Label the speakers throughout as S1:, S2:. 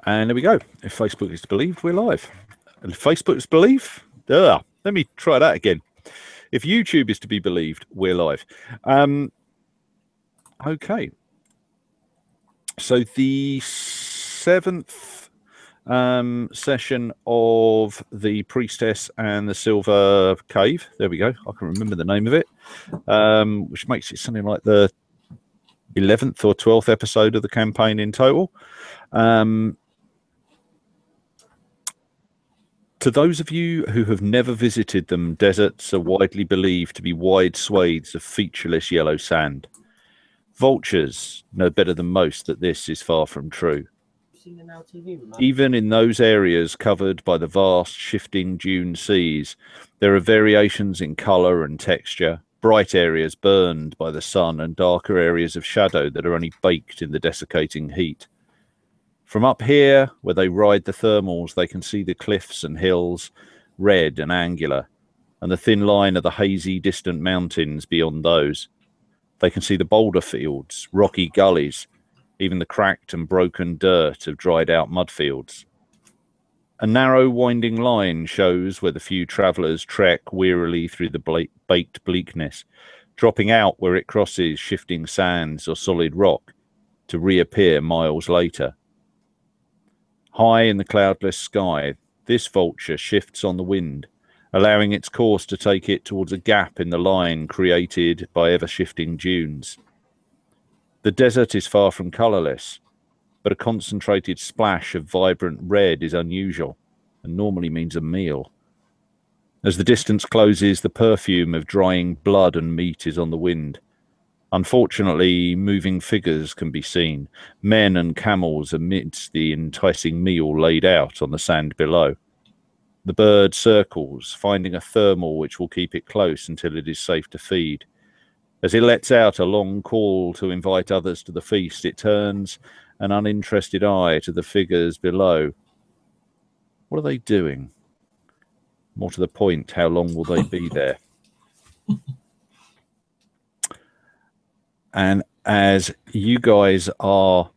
S1: And there we go. If Facebook is believed, we're live. And if Facebook is believed, let me try that again. If YouTube is to be believed, we're live. Okay. So the 7th session of the Priestess and the Silver Cave. There we go. I can remember the name of it, which makes it something like the 11th or 12th episode of the campaign in total. To those of you who have never visited them, deserts are widely believed to be wide swathes of featureless yellow sand. Vultures know better than most that this is far from true. Even in those areas covered by the vast shifting dune seas, there are variations in colour and texture, bright areas burned by the sun and darker areas of shadow that are only baked in the desiccating heat. From up here, where they ride the thermals, they can see the cliffs and hills, red and angular, and the thin line of the hazy, distant mountains beyond those. They can see the boulder fields, rocky gullies, even the cracked and broken dirt of dried-out mud fields. A narrow, winding line shows where the few travellers trek wearily through the baked bleakness, dropping out where it crosses shifting sands or solid rock, to reappear miles later. High in the cloudless sky, this vulture shifts on the wind, allowing its course to take it towards a gap in the line created by ever-shifting dunes. The desert is far from colourless, but a concentrated splash of vibrant red is unusual and normally means a meal. As the distance closes, the perfume of drying blood and meat is on the wind. Unfortunately, moving figures can be seen, men and camels amidst the enticing meal laid out on the sand below. The bird circles, finding a thermal which will keep it close until it is safe to feed. As it lets out a long call to invite others to the feast, it turns an uninterested eye to the figures below. What are they doing? More to the point, how long will they be there? And as you guys are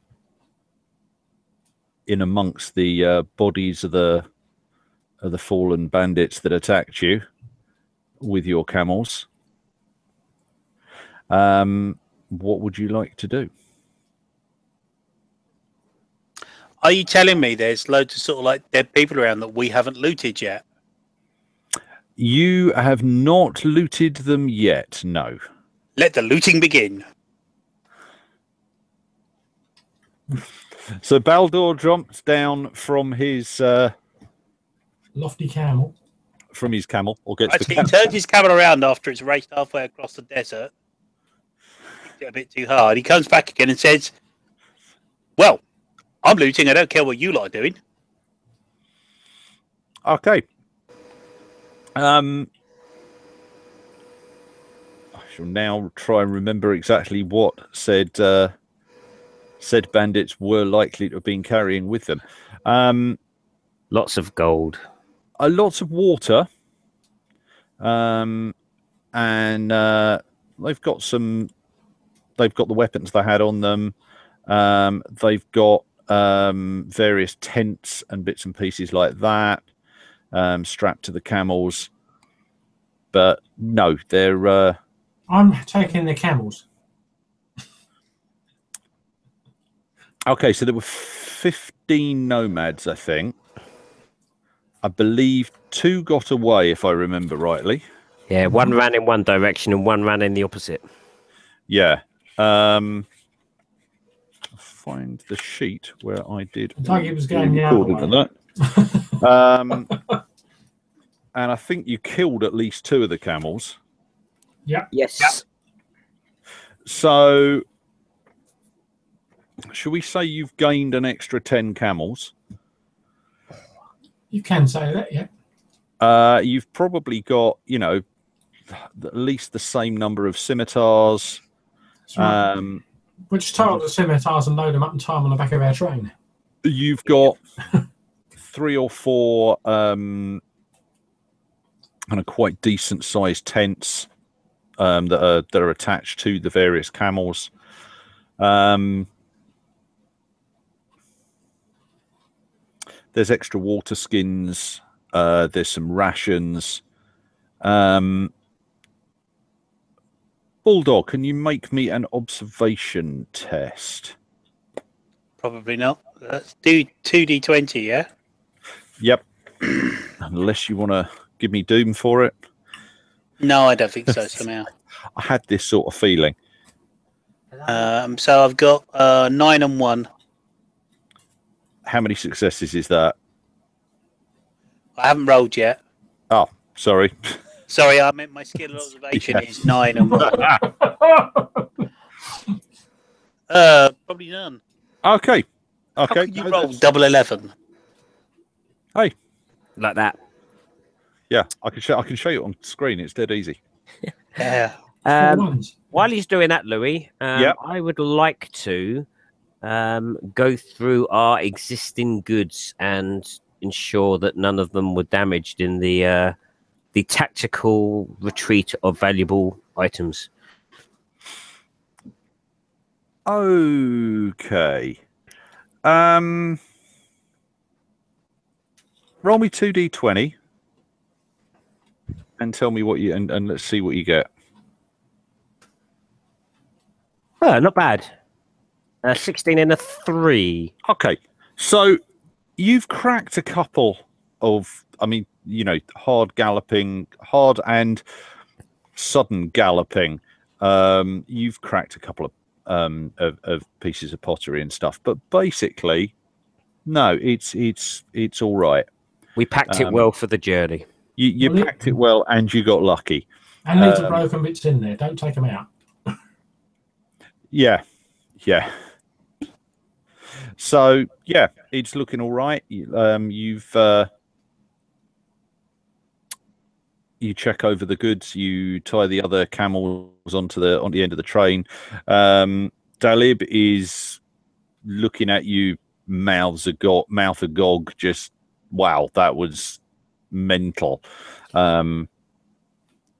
S1: in amongst the bodies of the fallen bandits that attacked you with your camels, what would you like to do?
S2: Are you telling me there's loads of sort of like dead people around that we haven't looted yet?
S1: You have not looted them yet, no.
S2: Let the looting begin.
S1: So Baldur jumps down from his
S3: lofty camel.
S1: From his camel, or gets
S2: Actually,
S1: the
S2: he turns his camel around after it's raced halfway across the desert. A bit too hard. He comes back again and says, "Well, I'm looting. I don't care what you lot are doing."
S1: Okay. I shall now try and remember exactly what said bandits were likely to have been carrying with them.
S4: Lots of gold.
S1: Lots of water. And they've got the weapons they had on them. They've got various tents and bits and pieces like that strapped to the camels. But no, they're...
S3: I'm taking the camels.
S1: Okay, so there were 15 nomads, I think. I believe 2 got away, if I remember rightly.
S4: Yeah, one ran in one direction and one ran in the opposite.
S1: Yeah. Find the sheet where I did.
S3: It was going the other way.
S1: And I think you killed at least 2 of the camels.
S3: Yeah.
S4: Yes.
S3: Yep.
S1: So, should we say you've gained an extra 10 camels?
S3: You can say that, yeah.
S1: You've probably got, at least the same number of scimitars.
S3: Right. Which total the scimitars and load them up in time on the back of our train.
S1: You've got 3 or 4 kind of quite decent sized tents that are attached to the various camels. There's extra water skins. There's some rations. Bulldog, can you make me an observation test?
S2: Probably not. Let's do 2d20, yeah?
S1: Yep. Unless you want to give me Doom for it.
S2: No, I don't think so, somehow.
S1: I had this sort of feeling.
S2: So I've got 9 and 1.
S1: How many successes is that?
S2: I haven't rolled yet.
S1: Oh, sorry.
S2: Sorry, I meant my skill observation is 9 and 1. Probably none.
S1: Okay.
S2: How
S1: Okay.
S2: can you roll double 11?
S1: Hey.
S4: Like that.
S1: Yeah, I can show you it on screen. It's dead easy.
S2: Yeah.
S4: While he's doing that, Louis,
S1: Yep.
S4: I would like to go through our existing goods and ensure that none of them were damaged in the tactical retreat of valuable items.
S1: Okay. Roll me 2d20 and tell me what you and let's see what you get.
S4: Oh, not bad. 16 and a 3.
S1: Okay. So you've cracked a couple of, I mean, you know, hard and sudden galloping. You've cracked a couple of pieces of pottery and stuff, but basically, no, it's all right.
S4: We packed it well for the journey.
S1: You packed it well, and you got lucky.
S3: And little broken bits in there. Don't take them out.
S1: Yeah. So yeah, it's looking all right. You check over the goods. You tie the other camels onto the end of the train. Dalib is looking at you, mouth agog. Just wow, that was mental.
S4: I'm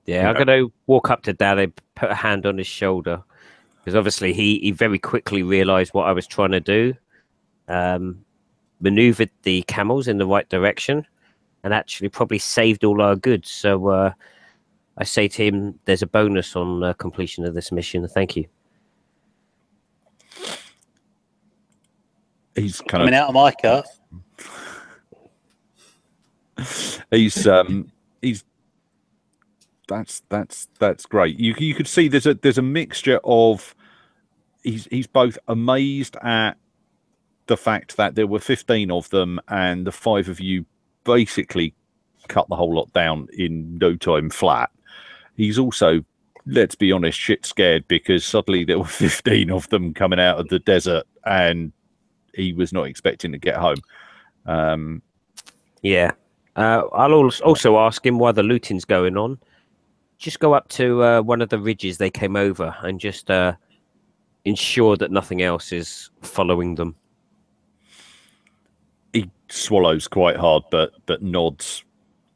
S4: going to walk up to Dalib, put a hand on his shoulder, because obviously he very quickly realised what I was trying to do. Maneuvered the camels in the right direction and actually probably saved all our goods. So I say to him, there's a bonus on completion of this mission. Thank you.
S1: He's
S2: coming out of my car.
S1: He's that's great. You could see there's a mixture of he's both amazed at the fact that there were 15 of them and the 5 of you basically cut the whole lot down in no time flat. He's also, let's be honest, shit scared because suddenly there were 15 of them coming out of the desert and he was not expecting to get home.
S4: I'll also ask him why the looting's going on. Just go up to one of the ridges they came over and just ensure that nothing else is following them.
S1: He swallows quite hard, but nods,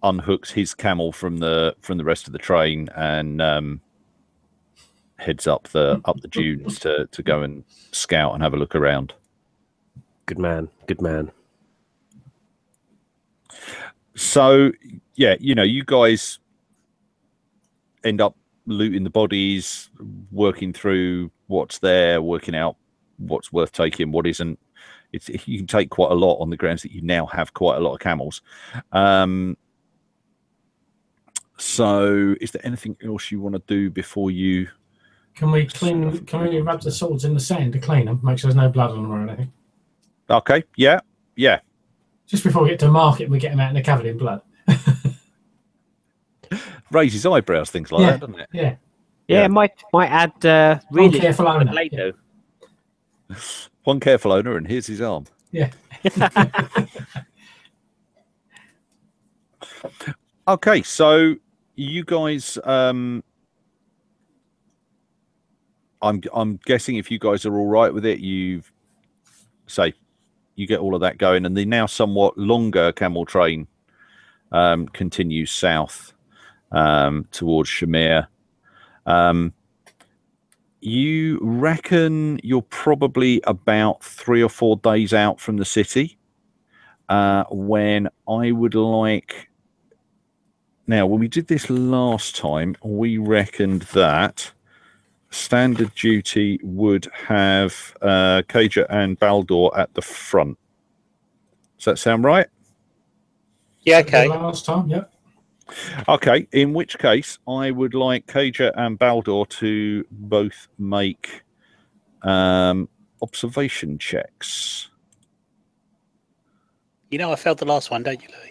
S1: unhooks his camel from the rest of the train, and heads up the dunes to go and scout and have a look around.
S4: Good man.
S1: So yeah, you guys end up looting the bodies, working through what's there, working out what's worth taking, what isn't. You can take quite a lot on the grounds that you now have quite a lot of camels. So is there anything else you want to do before you?
S3: Can we rub the swords in the sand to clean them, make sure there's no blood on them or anything?
S1: Okay, yeah.
S3: Just before we get to market, we get them out and they're covered in blood.
S1: Raises eyebrows, things like that, doesn't it?
S4: Yeah, might add really
S3: careful owner.
S4: later.
S1: One careful owner, and here's his arm.
S3: Yeah.
S1: Okay, so you guys, I'm guessing if you guys are all right with it, you get all of that going, and the now somewhat longer camel train continues south towards Shumir. You reckon you're probably about 3 or 4 days out from the city. when I would like. Now, when we did this last time, we reckoned that standard duty would have Cager and Baldor at the front. Does that sound right?
S2: Yeah, okay.
S3: Last time, yeah.
S1: Okay, in which case I would like Cager and Baldor to both make observation checks.
S2: You know I failed the last one, don't you, Louis?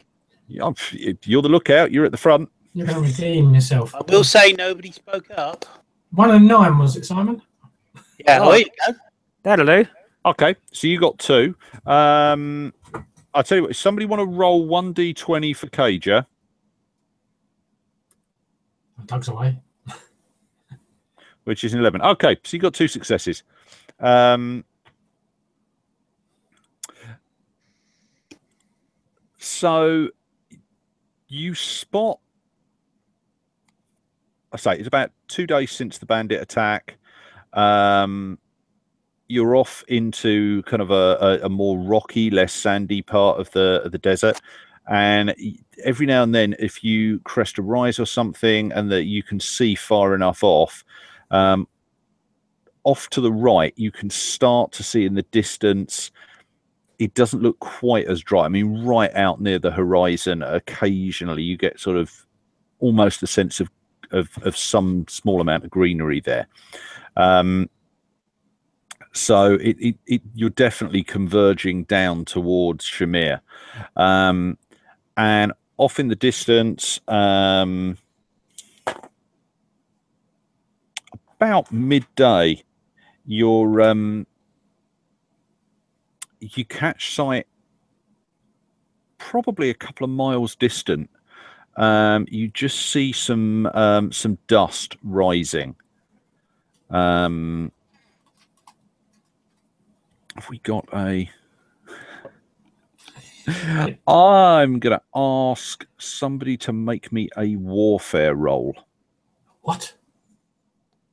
S1: You're the lookout. You're at the front.
S3: You're going to redeem yourself.
S2: I will say nobody spoke up.
S3: 1 and 9, was it, Simon?
S2: Yeah, there you go.
S4: That'll do.
S1: Okay, so you got 2. I'll tell you what, if somebody want to roll 1d20 for Cager.
S3: Doug's away.
S1: Which is an 11. Okay, so you got 2 successes. So you spot, I say it's about 2 days since the bandit attack. You're off into kind of a more rocky, less sandy part of the desert. And every now and then, if you crest a rise or something and that you can see far enough off to the right, you can start to see in the distance, it doesn't look quite as dry. I mean, right out near the horizon, occasionally you get sort of almost a sense of some small amount of greenery there. So you're definitely converging down towards Shumir. And off in the distance, about midday, you catch sight, probably a couple of miles distant. You just see some dust rising. Have we got a? I'm going to ask somebody to make me a warfare roll.
S3: What?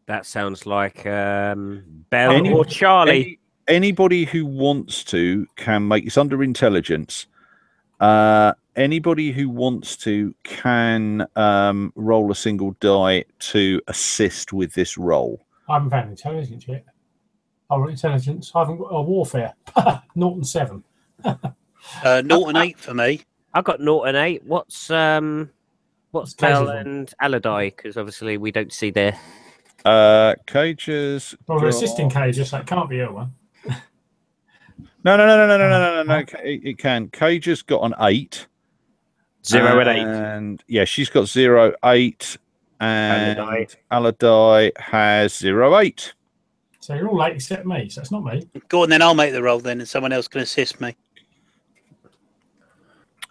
S4: That sounds like Bell or Charlie.
S1: Anybody who wants to can make. It's under intelligence. Anybody who wants to can roll a single die to assist with this roll.
S3: I haven't found intelligence yet. Oh, intelligence. I haven't got a warfare. 0 and 7.
S2: 0 and 8 for me.
S4: I got 0 and 8. What's Bell
S3: Cage's
S4: and Aladai? Because obviously we don't see their
S1: Cages.
S3: Well, we're assisting Cages, so it can't be a one.
S1: No. It can. Cage's got an 8.
S4: 0 and 8.
S1: And yeah, she's got 0, 8. And Aladai has 0, 8.
S3: So you're all 8 except me, so it's not me.
S2: Go on, then I'll make the roll then, and someone else can assist me.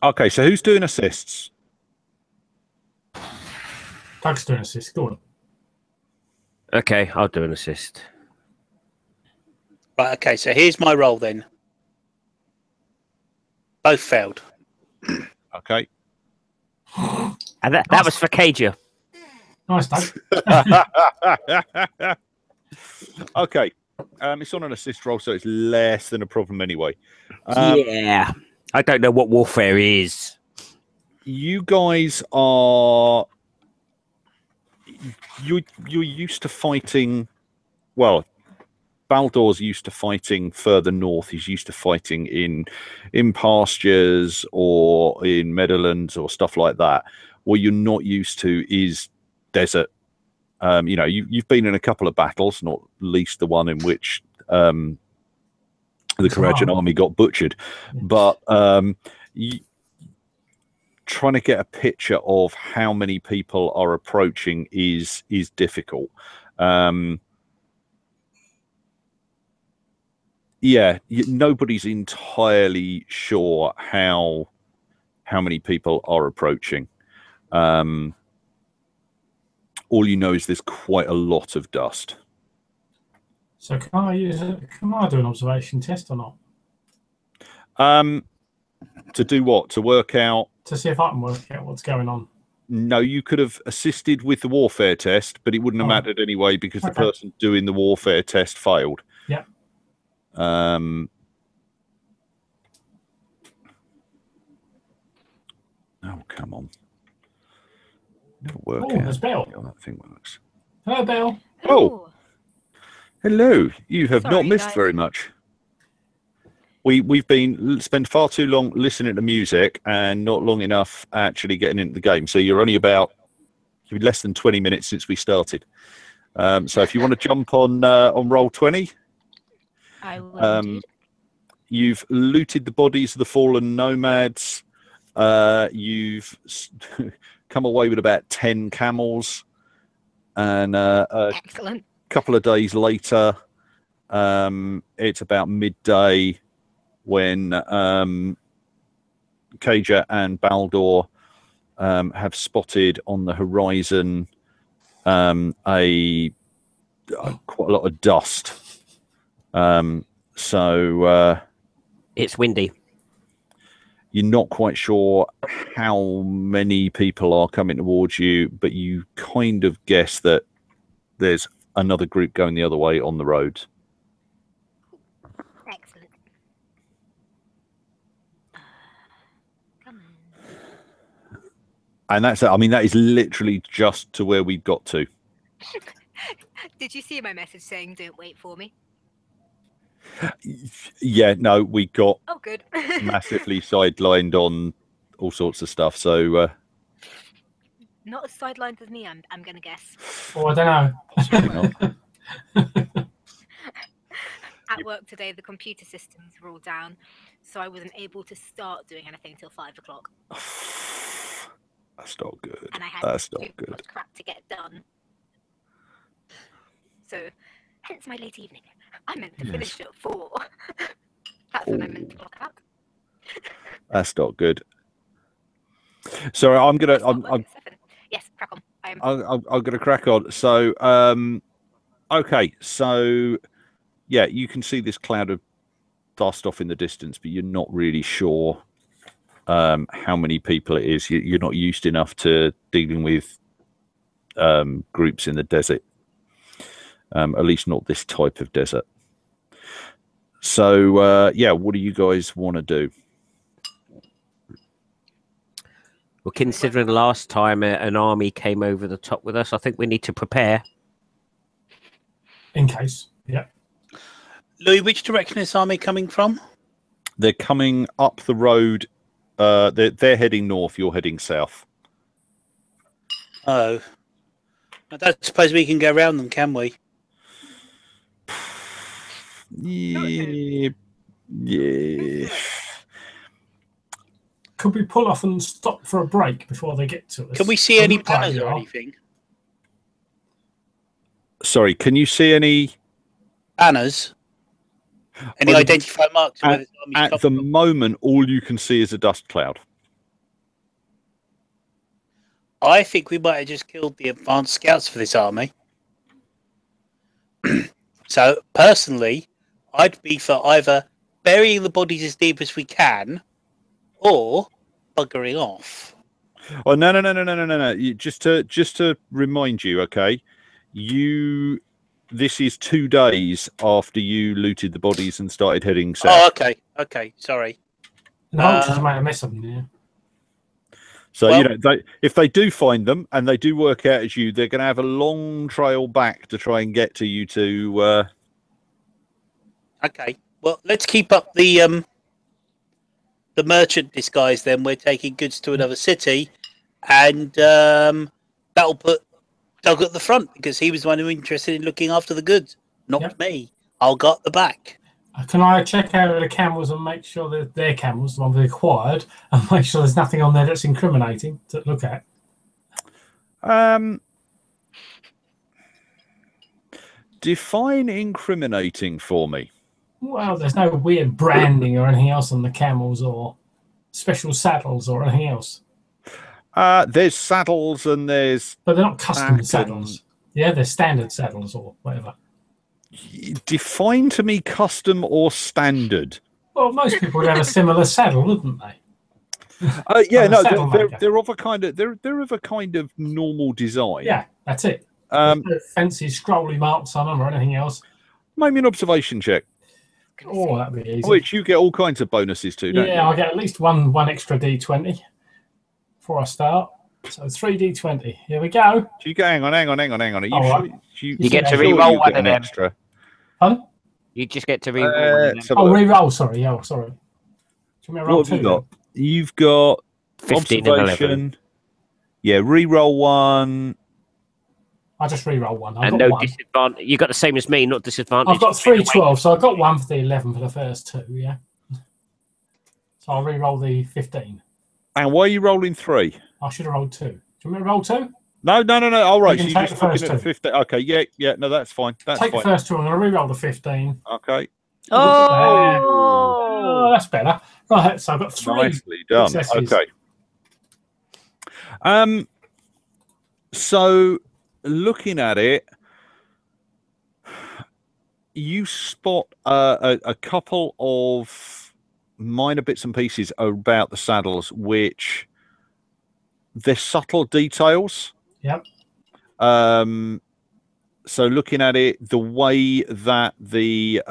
S1: Okay, so who's doing assists?
S3: Doug's doing assist. Go on.
S4: Okay, I'll do an assist.
S2: Right, okay, so here's my roll then. Both failed.
S1: Okay.
S4: And that was for Cager.
S3: Nice, Doug.
S1: Okay. It's on an assist roll, so it's less than a problem anyway.
S4: Yeah. I don't know what warfare is.
S1: You guys are... You're used to fighting... Well, Baldor's used to fighting further north. He's used to fighting in pastures or in meadowlands or stuff like that. What you're not used to is desert. You've been in a couple of battles, not least the one in which the Caravan army got butchered. But trying to get a picture of how many people are approaching is difficult. Nobody's entirely sure how many people are approaching. All you know is there's quite a lot of dust.
S3: So can I do an observation test or not?
S1: To do what? To work out?
S3: To see if I can work out what's going on.
S1: No, you could have assisted with the warfare test, but it wouldn't have mattered anyway because the person doing the warfare test failed.
S3: Yeah.
S1: Never work
S3: Oh,
S1: out
S3: there's Belle.
S1: how that thing works.
S3: Hello, Belle.
S1: Oh. Hello. You have not
S5: Sorry,
S1: missed
S5: guys.
S1: very much. We've been spent far too long listening to music and not long enough actually getting into the game. So you're only about less than 20 minutes since we started. So if you want to jump on roll 20,
S5: I will indeed.
S1: you've looted the bodies of the fallen nomads. You've come away with about 10 camels, and
S5: Excellent.
S1: couple of days later, it's about midday when Kaja and Baldur have spotted on the horizon quite a lot of dust. So
S4: It's windy.
S1: you're not quite sure how many people are coming towards you, but you kind of guess that there's another group going the other way on the road.
S5: Excellent. Come on.
S1: And that's, I mean, that is literally just to where we got to.
S5: Did you see my message saying don't wait for me?
S1: Yeah, no, we got
S5: Oh, good.
S1: massively sidelined on all sorts of stuff. So
S5: Not as sidelined as me, I'm going to guess.
S3: Oh, I don't know.
S5: At work today, the computer systems were all down, so I wasn't able to start doing anything till 5 o'clock.
S1: that's not good.
S5: And I had
S1: That's
S5: too
S1: not good.
S5: much crap to get done. So, hence my late evening. I meant to finish at 4. That's when I meant to clock out.
S1: That's not good. Sorry, I'm gonna.
S5: Start work
S1: I'm
S5: at 7. Yes, crack on.
S1: I'm gonna crack on. So, okay. So, yeah, you can see this cloud of dust off in the distance, but you're not really sure how many people it is. You're not used enough to dealing with groups in the desert. At least not this type of desert. So, yeah, what do you guys want to do?
S4: Well, considering last time an army came over the top with us, I think we need to prepare.
S3: In case. Yeah.
S2: Louis, which direction is this army coming from?
S1: They're coming up the road. They're heading north. You're heading south.
S2: Oh. I don't suppose we can go around them, can we?
S1: Yeah. Yeah.
S3: Could we pull off and stop for a break before they get to us?
S2: Can we see
S3: It
S2: any
S3: looked like
S2: banners
S3: we
S2: or
S3: are.
S2: anything?
S1: Sorry, can you see any?
S2: Banners? Any
S1: Well,
S2: identified marks of where this army's
S1: At
S2: come
S1: the
S2: from?
S1: moment, all you can see is a dust cloud.
S2: I think we might have just killed the advanced scouts for this army. So, personally, I'd be for either burying the bodies as deep as we can or buggering off.
S1: Oh no! Just to remind you, okay? This is 2 days after you looted the bodies and started heading south.
S2: Oh, okay, sorry.
S3: The vultures might have missed something here.
S1: So
S2: Well-
S1: you know, if they do find them and they do work out as you, they're going to have a long trail back to try and get to you to.
S2: Okay, well, let's keep up the merchant disguise then. We're taking goods to another city, and that'll put Doug at the front because he was the one who was interested in looking after the goods, not
S3: Yep.
S2: me. I'll go at the back.
S3: Can I check out the camels and make sure that they're camels, the one we acquired, and make sure there's nothing on there that's incriminating to look at?
S1: Define incriminating for me.
S3: Well, there's no weird branding or anything else on the camels or special saddles or anything else.
S1: There's saddles and there's.
S3: But they're not custom
S1: Back
S3: saddles. Yeah, they're standard saddles or whatever.
S1: Define to me custom or standard.
S3: Well, most people would have a similar saddle, wouldn't they?
S1: Yeah,
S3: I'm a
S1: no,
S3: saddle maker.
S1: they're of a kind of they're of a kind of normal design.
S3: Yeah, that's it.
S1: Um,
S3: There's no fancy scrolly marks on them or anything else.
S1: Make me an observation check,
S3: Oh, that'd be easy.
S1: which you get all kinds of bonuses to, don't
S3: Yeah,
S1: you?
S3: I'll get at least one extra D20 before I start. So 3d20. Here we go.
S1: Do you go? Hang on. Are you
S3: All
S1: sure?
S3: right.
S4: You get to
S1: sure
S4: re-roll
S1: you
S4: one
S1: get
S4: of
S1: an
S4: them.
S1: extra?
S3: Pardon?
S4: You just get to re-roll.
S1: Let's have a
S3: Oh,
S1: look.
S3: re-roll. Sorry. Yeah, sorry. Do you want me to roll
S1: What have you
S3: 2
S1: got? You've got
S4: 15 and 11.
S1: observation. Yeah, re-roll 1.
S3: I'll just re-roll 1. I've
S4: And
S3: got
S4: no
S3: 1.
S4: disadvantage. You got the same as me, not disadvantage.
S3: I've got 3 12, so I got 1 for the 11 for the first 2. Yeah. So I'll re-roll the 15.
S1: And why are you rolling 3?
S3: I should have rolled 2. Do you want me to roll 2?
S1: No. All right,
S3: You
S1: so
S3: can
S1: you're
S3: take
S1: just
S3: the
S1: looking
S3: first
S1: at the 15. Okay, yeah. No, that's fine. That's
S3: Take
S1: fine.
S3: the first 2. I'm going to re-roll the 15.
S1: Okay.
S3: Oh, that's better. Right, so I've got 3.
S1: Nicely done.
S3: successes.
S1: Okay. So looking at it, you spot a couple of minor bits and pieces about the saddles, which they're subtle details.
S3: Yep.
S1: So looking at it, the way that the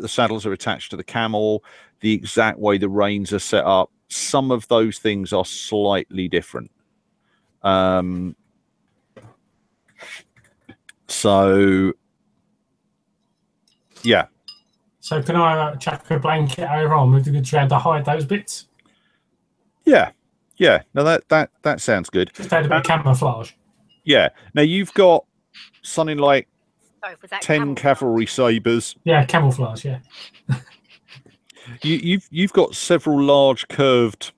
S1: saddles are attached to the camel, the exact way the reins are set up, some of those things are slightly different. So yeah.
S3: So can I chuck a blanket over on move the goods around to hide those bits?
S1: Yeah. No, that sounds good.
S3: Just add a bit of camouflage.
S1: Yeah. Now you've got something like
S5: Sorry, was that
S1: 10 cavalry sabers.
S3: Yeah, camouflage. Yeah.
S1: You've got several large curved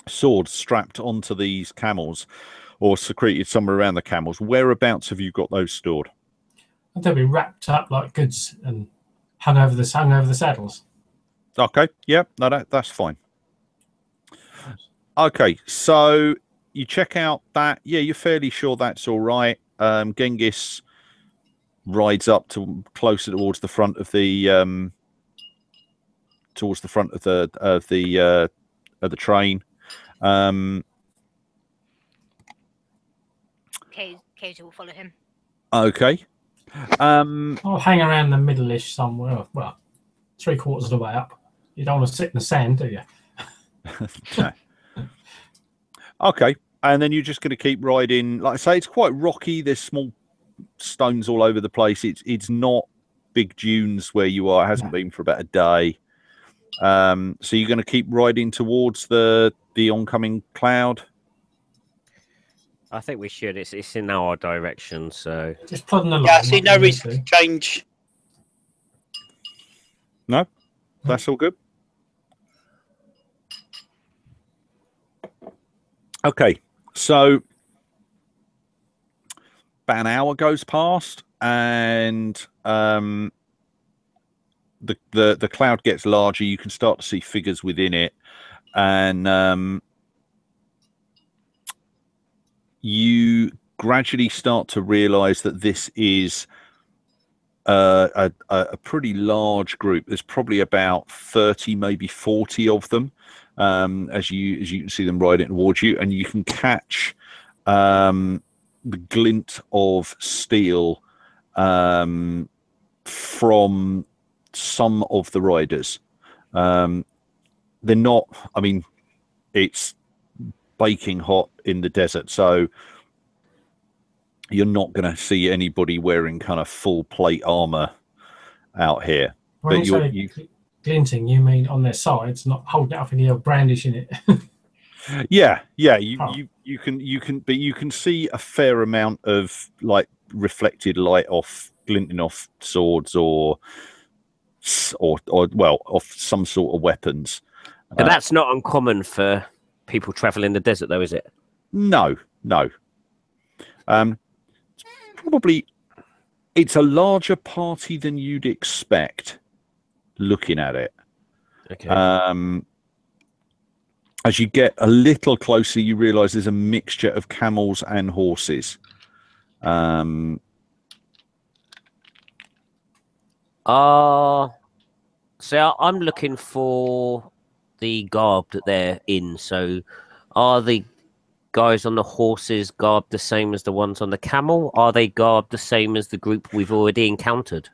S1: swords strapped onto these camels, or secreted somewhere around the camels. Whereabouts have you got those stored?
S3: They'll be wrapped up like goods and hung over the saddles.
S1: Okay. Yeah. No, that's fine. Okay. So you check out that. Yeah, you're fairly sure that's all right. Genghis rides up to closer towards the front of the train.
S5: Cage will follow him.
S1: Okay.
S3: I'll hang around the middle-ish somewhere. Well, 3/4 of the way up. You don't want to sit in the sand, do you?
S1: No. Okay. And then you're just going to keep riding. Like I say, it's quite rocky. There's small stones all over the place. It's not big dunes where you are. It hasn't been for about a day. So you're going to keep riding towards the oncoming cloud.
S4: I think we should. It's in our direction, so
S3: Just plodding along.
S2: Yeah, I see no
S3: like we
S2: reason to
S3: used to.
S2: change.
S1: No, that's all good. Okay, so about an hour goes past, and the cloud gets larger. You can start to see figures within it, and you gradually start to realize that this is a pretty large group. There's probably about 30, maybe 40 of them, as you can see them riding towards you, and you can catch the glint of steel from some of the riders. They're not, I mean, it's baking hot in the desert, so you're not going to see anybody wearing kind of full plate armor out here.
S3: When
S1: But
S3: you say glinting, you mean on their sides, not holding it up in the air, brandishing it.
S1: yeah. You can see a fair amount of like reflected light off glinting off swords or off some sort of weapons.
S4: But that's not uncommon for people traveling the desert, though, is it?
S1: No. Probably it's a larger party than you'd expect looking at it.
S4: Okay.
S1: As you get a little closer, you realize there's a mixture of camels and horses.
S4: So I'm looking for the garb that they're in. So are the guys on the horses garbed the same as the ones on the camel? Are they garbed the same as the group we've already encountered?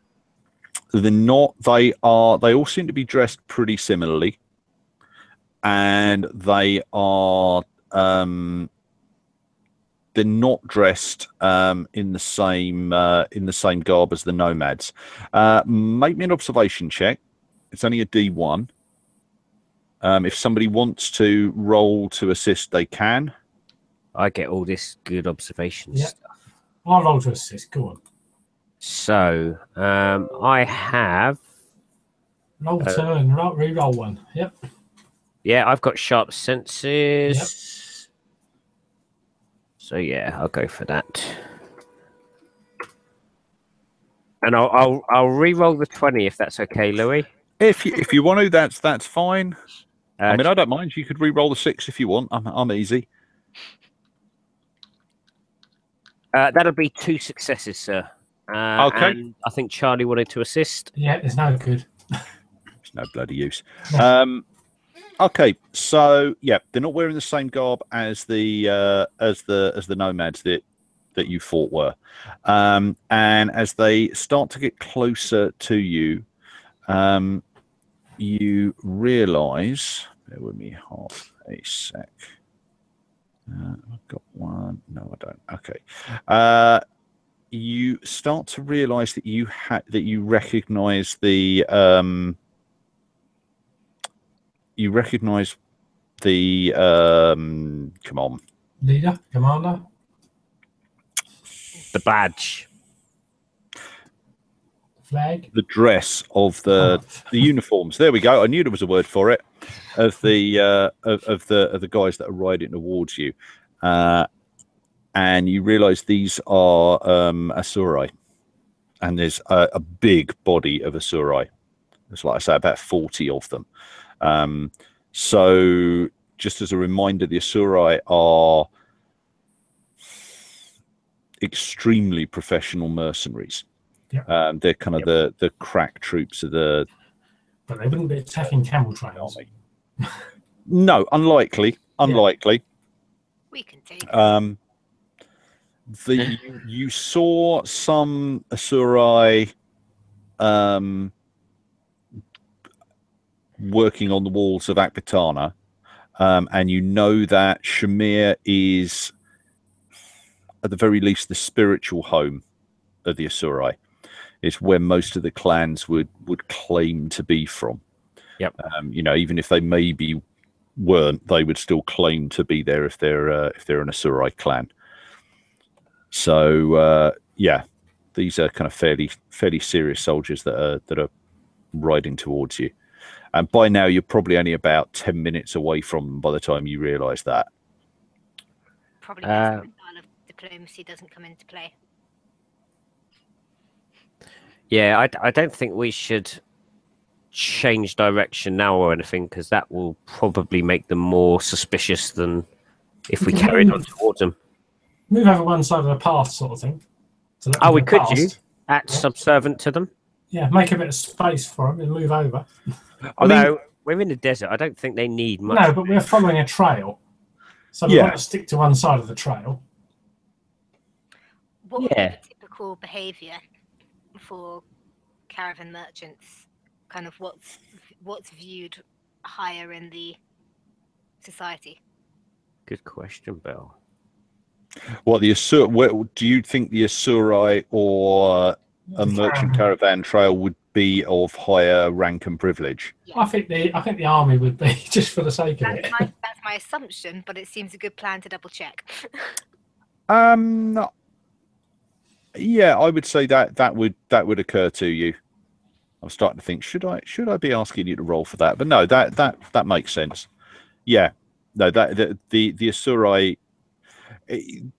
S1: They're not. They all seem to be dressed pretty similarly. and they are they're not dressed in the same garb as the nomads. Make me an observation check. It's only a D1. If somebody wants to roll to assist, they can.
S4: I get all this good observation
S3: Yeah.
S4: stuff.
S3: I'll roll to assist. Go on.
S4: So I have.
S3: Roll two and re-roll one. Yep.
S4: Yeah, I've got sharp senses. So yeah, I'll go for that. And I'll re-roll the 20 if that's okay, Louis.
S1: If you want to, that's fine. I mean,
S4: Uh,
S1: I don't mind. You could re-roll the 6 if you want. I'm easy.
S4: that'll be 2 successes, sir.
S1: Okay.
S4: And I think Charlie wanted to assist.
S3: Yeah, it's no good.
S1: There's no bloody use.
S3: No.
S1: Okay, so yeah, they're not wearing the same garb as the nomads that you fought were, and as they start to get closer to you, you realise. Bear with me half a sec. I've got one. No, I don't. Okay. You start to realise that you recognise the come on,
S3: Leader, commander,
S4: The badge.
S3: flag.
S1: the dress of the uniforms. There we go. I knew there was a word for it. Of the of the guys that are riding towards you, and you realise these are Asurai, and there's a big body of Asurai. There's, like I say, about 40 of them. So just as a reminder, the Asurai are extremely professional mercenaries.
S3: Yeah.
S1: They're kind of the crack troops of the.
S3: But they wouldn't be attacking camel trails.
S1: No, unlikely.
S5: We can take.
S1: You saw some Asurai working on the walls of Akbatana, and you know that Shumir is, at the very least, the spiritual home of the Asurai. It's where most of the clans would claim to be from.
S4: Yep.
S1: Even if they maybe weren't, they would still claim to be there if they're an Asurai clan. So yeah, these are kind of fairly serious soldiers that are riding towards you. And by now, you're probably only about 10 minutes away from them by the time you realise that.
S5: Probably that's when the style of diplomacy doesn't come into play.
S4: Yeah, I don't think we should change direction now or anything, because that will probably make them more suspicious than if we carried on towards them.
S3: Move over one side of the path, sort of thing. So
S4: Oh, we could you? Act subservient to them?
S3: Yeah, make a bit of space for them and move over.
S4: Although we're in the desert, I don't think they need much.
S3: No, but we're following a trail. So we want to stick to one side of the trail.
S5: What would be the typical behaviour for caravan merchants? Kind of what's viewed higher in the society?
S4: Good question, Bill.
S1: Well, do you think the Asurai or a merchant caravan trail would be of higher rank and privilege?
S5: Yeah.
S3: I think the army would be, just for the sake of it.
S5: That's my assumption, but it seems a good plan to double check.
S1: Yeah, I would say that would occur to you. I'm starting to think, should I be asking you to roll for that? But no, that makes sense. Yeah, no, the Asurai.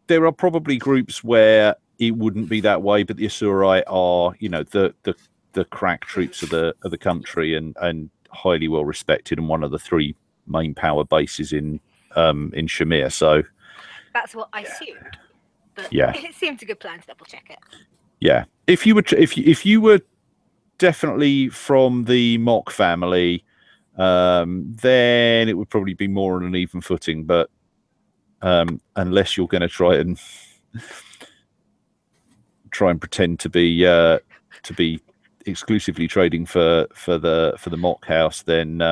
S1: There are probably groups where it wouldn't be that way, but the Asurai are, the crack troops of the country and highly well respected, and one of the 3 main power bases in Shumir. So
S5: that's what I assumed. But
S1: yeah,
S5: it seemed a good plan to double check it.
S1: Yeah, if you were definitely from the Mock family, then it would probably be more on an even footing. But unless you're going to try and pretend to be exclusively trading for the Mock house, then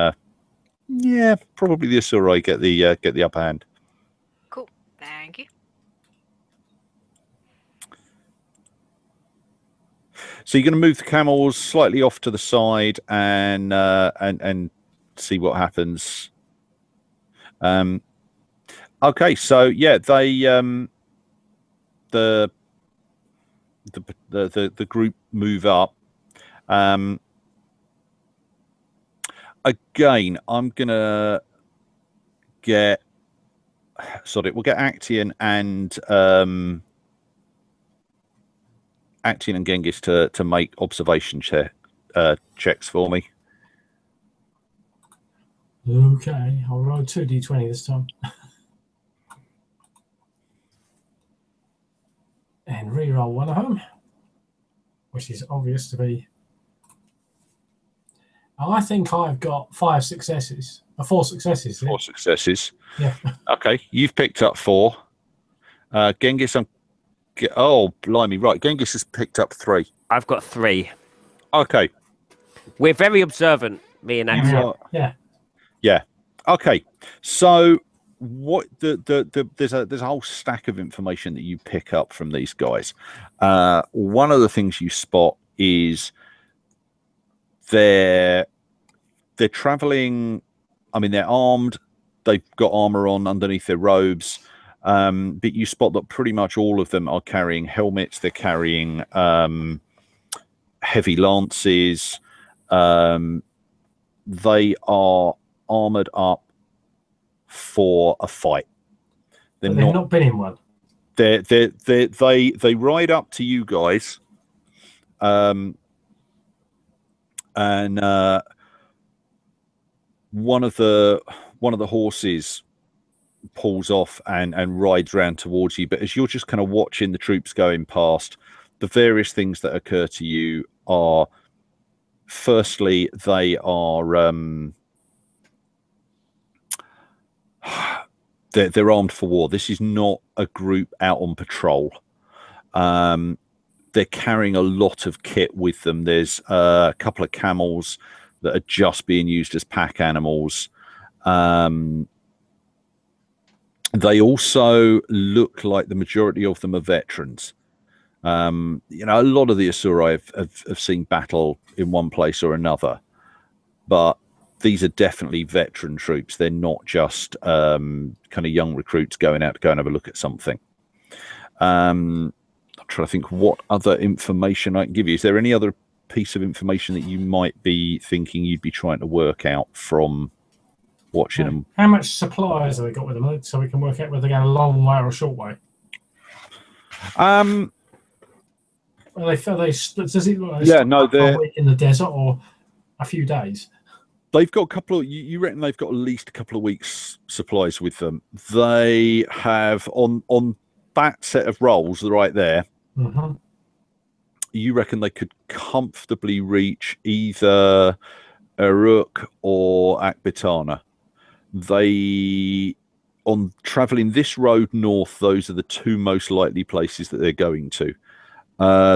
S1: Yeah, probably the Asurai get the upper hand.
S5: Cool. Thank you.
S1: So you're going to move the camels slightly off to the side and see what happens. Okay, so yeah, they the group move up. Again, I'm gonna get we'll get Actian and Genghis to make observation checks for me.
S3: Okay, I'll roll 2d20 this time. And re-roll one of them, which is obvious to be. I think I've got 4 successes. 4 successes.
S1: 4 successes.
S3: Yeah.
S1: Okay, you've picked up 4. Genghis, oh, blimey, right. Genghis has picked up 3.
S4: I've got 3.
S1: Okay.
S4: We're very observant, me and Actian.
S3: Yeah.
S1: Okay. So what there's a whole stack of information that you pick up from these guys. One of the things you spot is they're traveling. I mean, they're armed. They've got armor on underneath their robes. But you spot that pretty much all of them are carrying helmets. They're carrying heavy lances. They are armored up for a fight.
S3: They've not been in one.
S1: They ride up to you guys, and one of the horses pulls off and rides round towards you. But as you're just kind of watching the troops going past, the various things that occur to you are, firstly, they are they're armed for war. This is not a group out on patrol. They're carrying a lot of kit with them. There's a couple of camels that are just being used as pack animals. They also look like the majority of them are veterans. A lot of the Asurai have seen battle in one place or another, but these are definitely veteran troops. They're not just kind of young recruits going out to go and have a look at something. I'm trying to think what other information I can give you. Is there any other piece of information that you might be thinking you'd be trying to work out from watching them?
S3: How much supplies have they got with them, so we can work out whether they're going a long way or a short way? Does it look like they're a week in the desert or a few days?
S1: They've got a couple of. You reckon they've got at least a couple of weeks' supplies with them? They have on that set of rolls right there.
S3: Mm-hmm.
S1: You reckon they could comfortably reach either Uruk or Akbitana? On traveling this road north, those are the 2 most likely places that they're going to.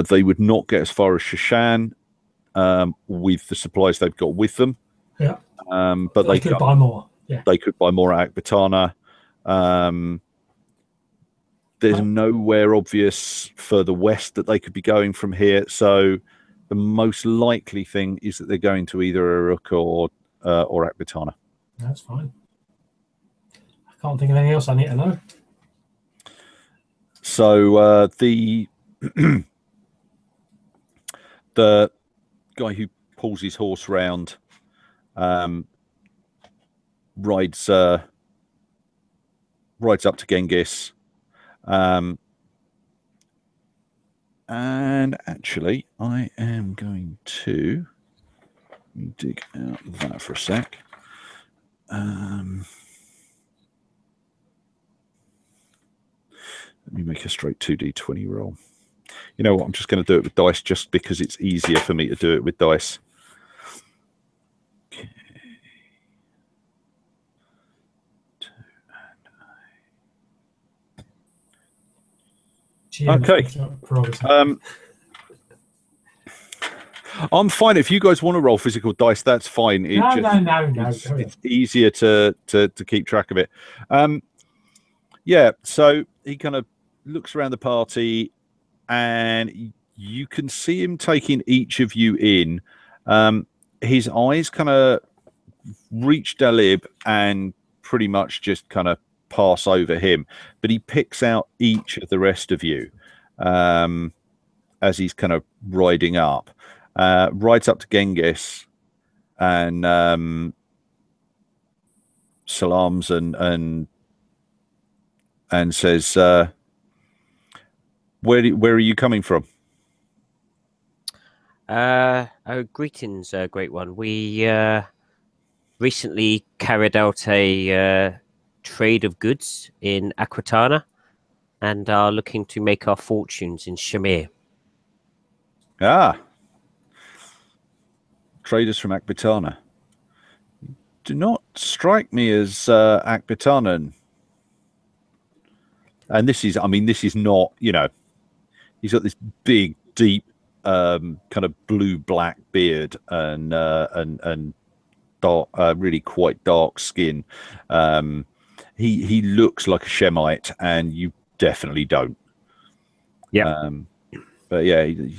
S1: They would not get as far as Shashan with the supplies they've got with them.
S3: Yeah.
S1: But they
S3: could buy more. Yeah.
S1: They could buy more at Akbitana. There's nowhere obvious further west that they could be going from here. So the most likely thing is that they're going to either Uruk or Akbitana.
S3: That's fine. I can't think of anything else I need to know.
S1: So the the guy who pulls his horse round rides up to Genghis, and actually I am going to dig out that for a sec. Let me make a straight 2d20 roll. You know what? I'm just going to do it with dice just because it's easier for me to do it with dice. Okay.
S3: 2 and 8.
S1: Okay. I'm fine. If you guys want to roll physical dice, that's fine.
S3: No.
S1: It's easier to keep track of it. Yeah, so he kind of looks around the party, and you can see him taking each of you in. His eyes kind of reach Dalib and pretty much just kind of pass over him, but he picks out each of the rest of you as he's kind of riding up. Rides up to Genghis and salams and says, where are you coming from?
S4: Greetings, Great One. We recently carried out a trade of goods in Aquitana and are looking to make our fortunes in Shumir.
S1: Ah, traders from Aquitana. Do not strike me as Aquitanan. And this is not, he's got this big, deep, kind of blue-black beard and dark, really quite dark skin. He looks like a Shemite, and you definitely don't.
S4: Yeah.
S1: But yeah, you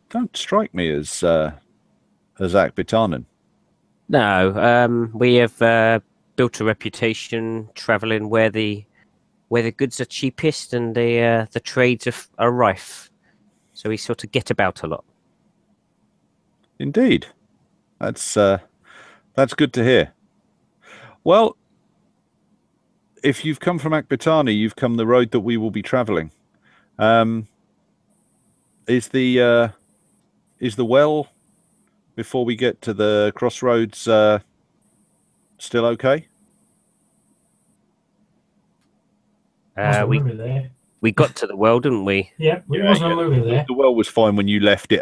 S1: don't strike me as Aquitanan.
S4: No, we have built a reputation traveling where the goods are cheapest and the trades are rife. So we sort of get about a lot.
S1: Indeed, that's good to hear. Well, if you've come from Akbitani, you've come the road that we will be traveling. Is the well before we get to the crossroads still okay?
S4: We got to the well, didn't we?
S3: Yeah, it wasn't a movie there.
S1: The well was fine when you left it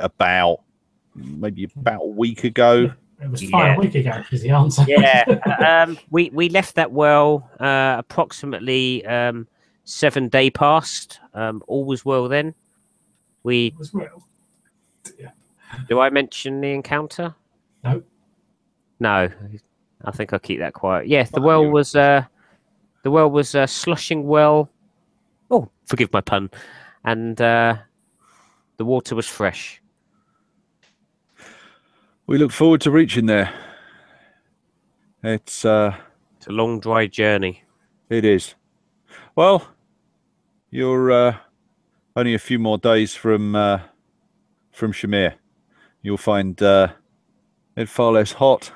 S1: maybe about a week ago.
S3: It was fine a week ago, is the answer.
S4: Yeah, we left that well approximately 7 days past. All was well then.
S3: It was well. Yeah.
S4: Do I mention the encounter? No. I think I'll keep that quiet. Yeah, the well was a slushing well. Oh, forgive my pun. And the water was fresh.
S1: We look forward to reaching there. It's a
S4: long, dry journey.
S1: It is. Well, you're only a few more days from Shumir. You'll find it far less hot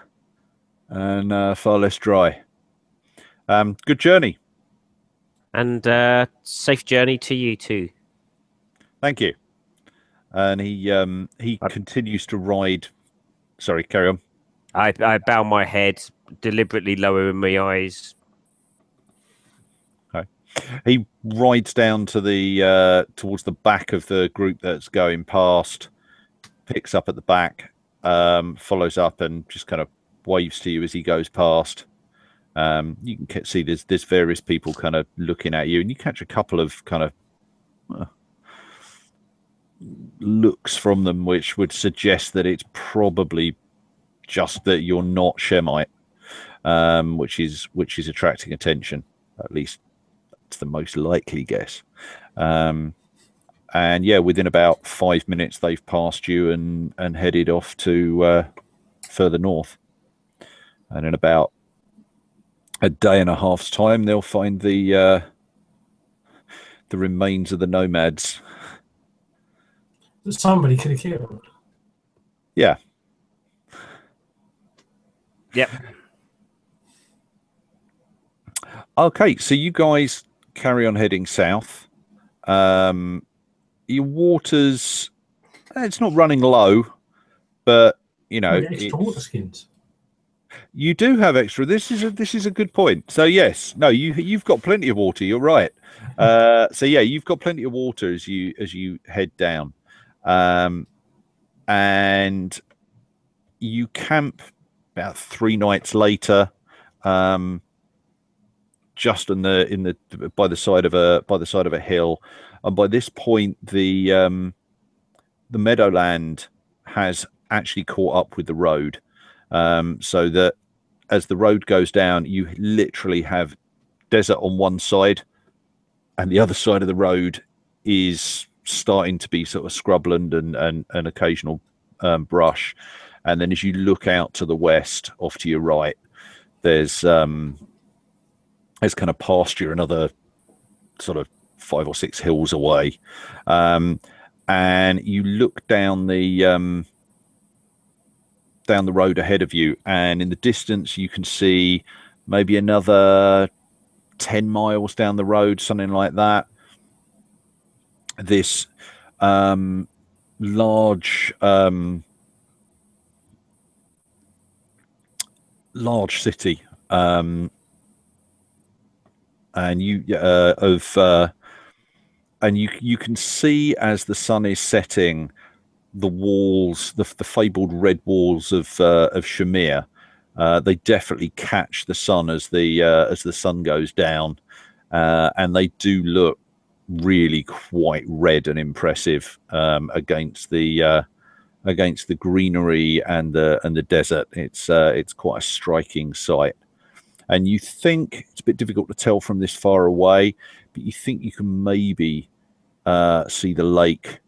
S1: and far less dry. Good journey.
S4: And safe journey to you too.
S1: Thank you. And he continues to ride. Sorry, carry on.
S4: I bow my head, deliberately lowering my eyes.
S1: Okay. He rides down to the towards the back of the group that's going past, picks up at the back, follows up, and just kind of waves to you as he goes past. You can see there's various people kind of looking at you, and you catch a couple of kind of looks from them which would suggest that it's probably just that you're not Shemite, which is attracting attention. At least that's the most likely guess. And yeah, within about 5 minutes they've passed you and headed off to further north. And in about a day and a half's time, they'll find the remains of the nomads.
S3: That somebody could have killed.
S1: Yeah.
S4: Yep.
S1: Okay, so you guys carry on heading south. Your water's it's not running low, but
S3: Extra water skins.
S1: You do have extra. This is a good point. So yes, no, you've got plenty of water. You're right. So yeah, you've got plenty of water as you head down, and you camp about 3 nights later, just by the side of a hill. And by this point, the meadowland has actually caught up with the road, so that as the road goes down, you literally have desert on one side, and the other side of the road is starting to be sort of scrubland and occasional brush. And then as you look out to the west, off to your right, there's kind of pasture another sort of 5 or 6 hills away, and you look down the road ahead of you, and in the distance you can see maybe another 10 miles down the road, something like that, this large city, and you can see as the sun is setting, the walls, the fabled red walls of Shumir. They definitely catch the sun as the sun goes down, and they do look really quite red and impressive against the greenery and the desert. It's quite a striking sight, and you think it's a bit difficult to tell from this far away, but you think you can maybe see the lake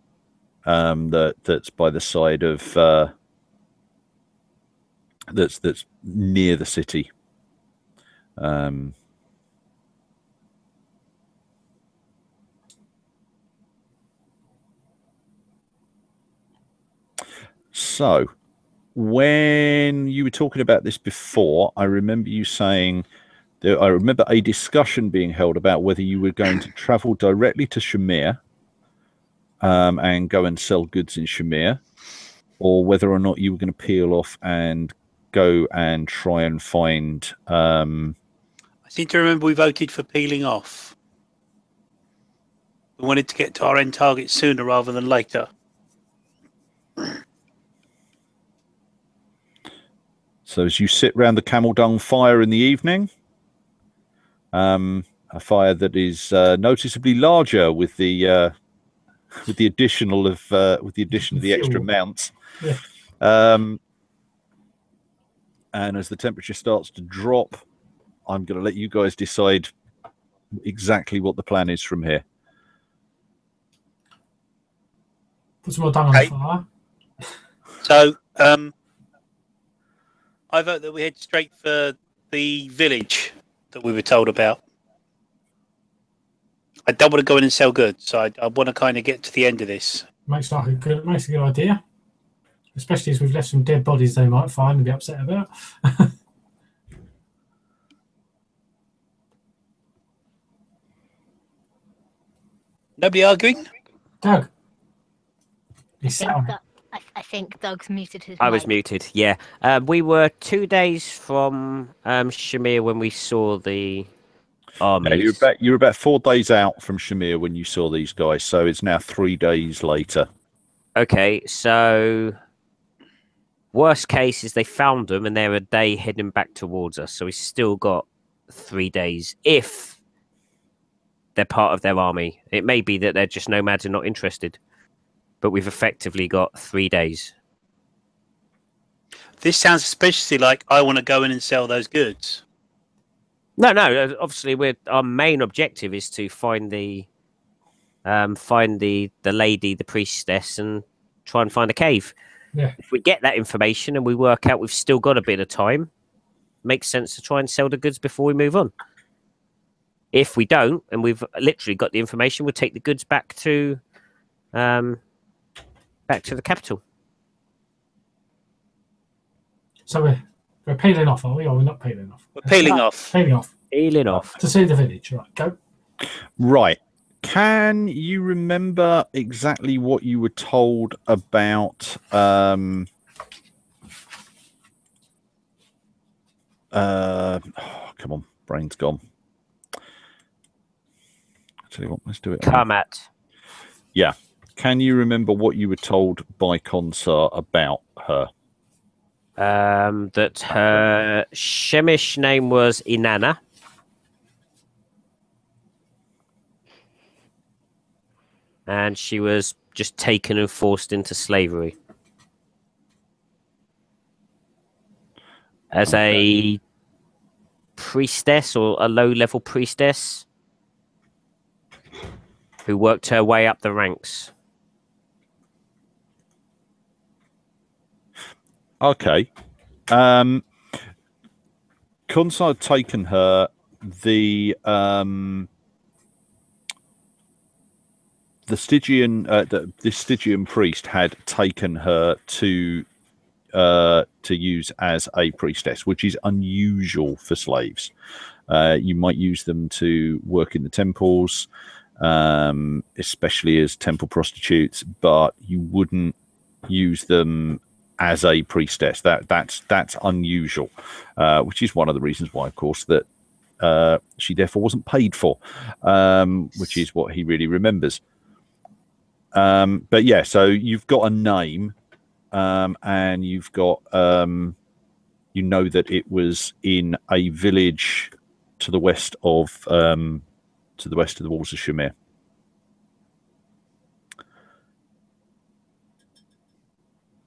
S1: that's by the side of that's near the city. So when you were talking about this before, I remember you saying that I remember a discussion being held about whether you were going to travel directly to Shumir and go and sell goods in Shumir, or whether or not you were going to peel off and go and try and find.
S2: I seem to remember we voted for peeling off. We wanted to get to our end target sooner rather than later.
S1: So as you sit round the camel dung fire in the evening, a fire that is noticeably larger with the addition of the extra mounts,
S3: Yeah.
S1: and as the temperature starts to drop, I'm going to let you guys decide exactly what the plan is from here.
S3: Put some more dung on the fire.
S2: So, I vote that we head straight for the village that we were told about. I don't want to go in and sell goods, so I want to kind of get to the end of this.
S3: Makes a good idea. Especially as we've left some dead bodies they might find and be upset about.
S2: Nobody arguing?
S3: Doug.
S5: I think Doug's muted his
S4: I was
S5: mic.
S4: muted, yeah. We were 2 days from Shumir when we saw the armies.
S1: Yeah, you're about 4 days out from Shumir when you saw these guys, so it's now 3 days later.
S4: Okay, so worst case is they found them and they're a day heading back towards us. So we've still got 3 days if they're part of their army. It may be that they're just nomads and not interested, but we've effectively got 3 days.
S2: This sounds especially like I want to go in and sell those goods.
S4: No. Obviously, our main objective is to find the lady, the priestess, and try and find a cave.
S3: Yeah.
S4: If we get that information and we work out we've still got a bit of time, makes sense to try and sell the goods before we move on. If we don't, and we've literally got the information, we'll take the goods back to the capital.
S3: So we're peeling off, are we? Or we're not peeling off?
S2: We're peeling off.
S3: Peeling off.
S4: Peeling off.
S3: To see the village. Right, go.
S1: Right. Can you remember exactly what you were told about come on, brain's gone. I'll tell you what, let's do it.
S4: Karmat.
S1: Yeah. Can you remember what you were told by Consar about her?
S4: That her Shemish name was Inanna. And she was just taken and forced into slavery. as a priestess or a low-level priestess who worked her way up the ranks.
S1: Okay. Consa had taken her. The Stygian, the Stygian priest had taken her to use as a priestess, which is unusual for slaves. You might use them to work in the temples, especially as temple prostitutes, but you wouldn't use them as a priestess. That's unusual, which is one of the reasons why, of course, that she therefore wasn't paid for, which is what he really remembers. But yeah, so you've got a name, and you've got you know that it was in a village to the west of the walls of Shumir.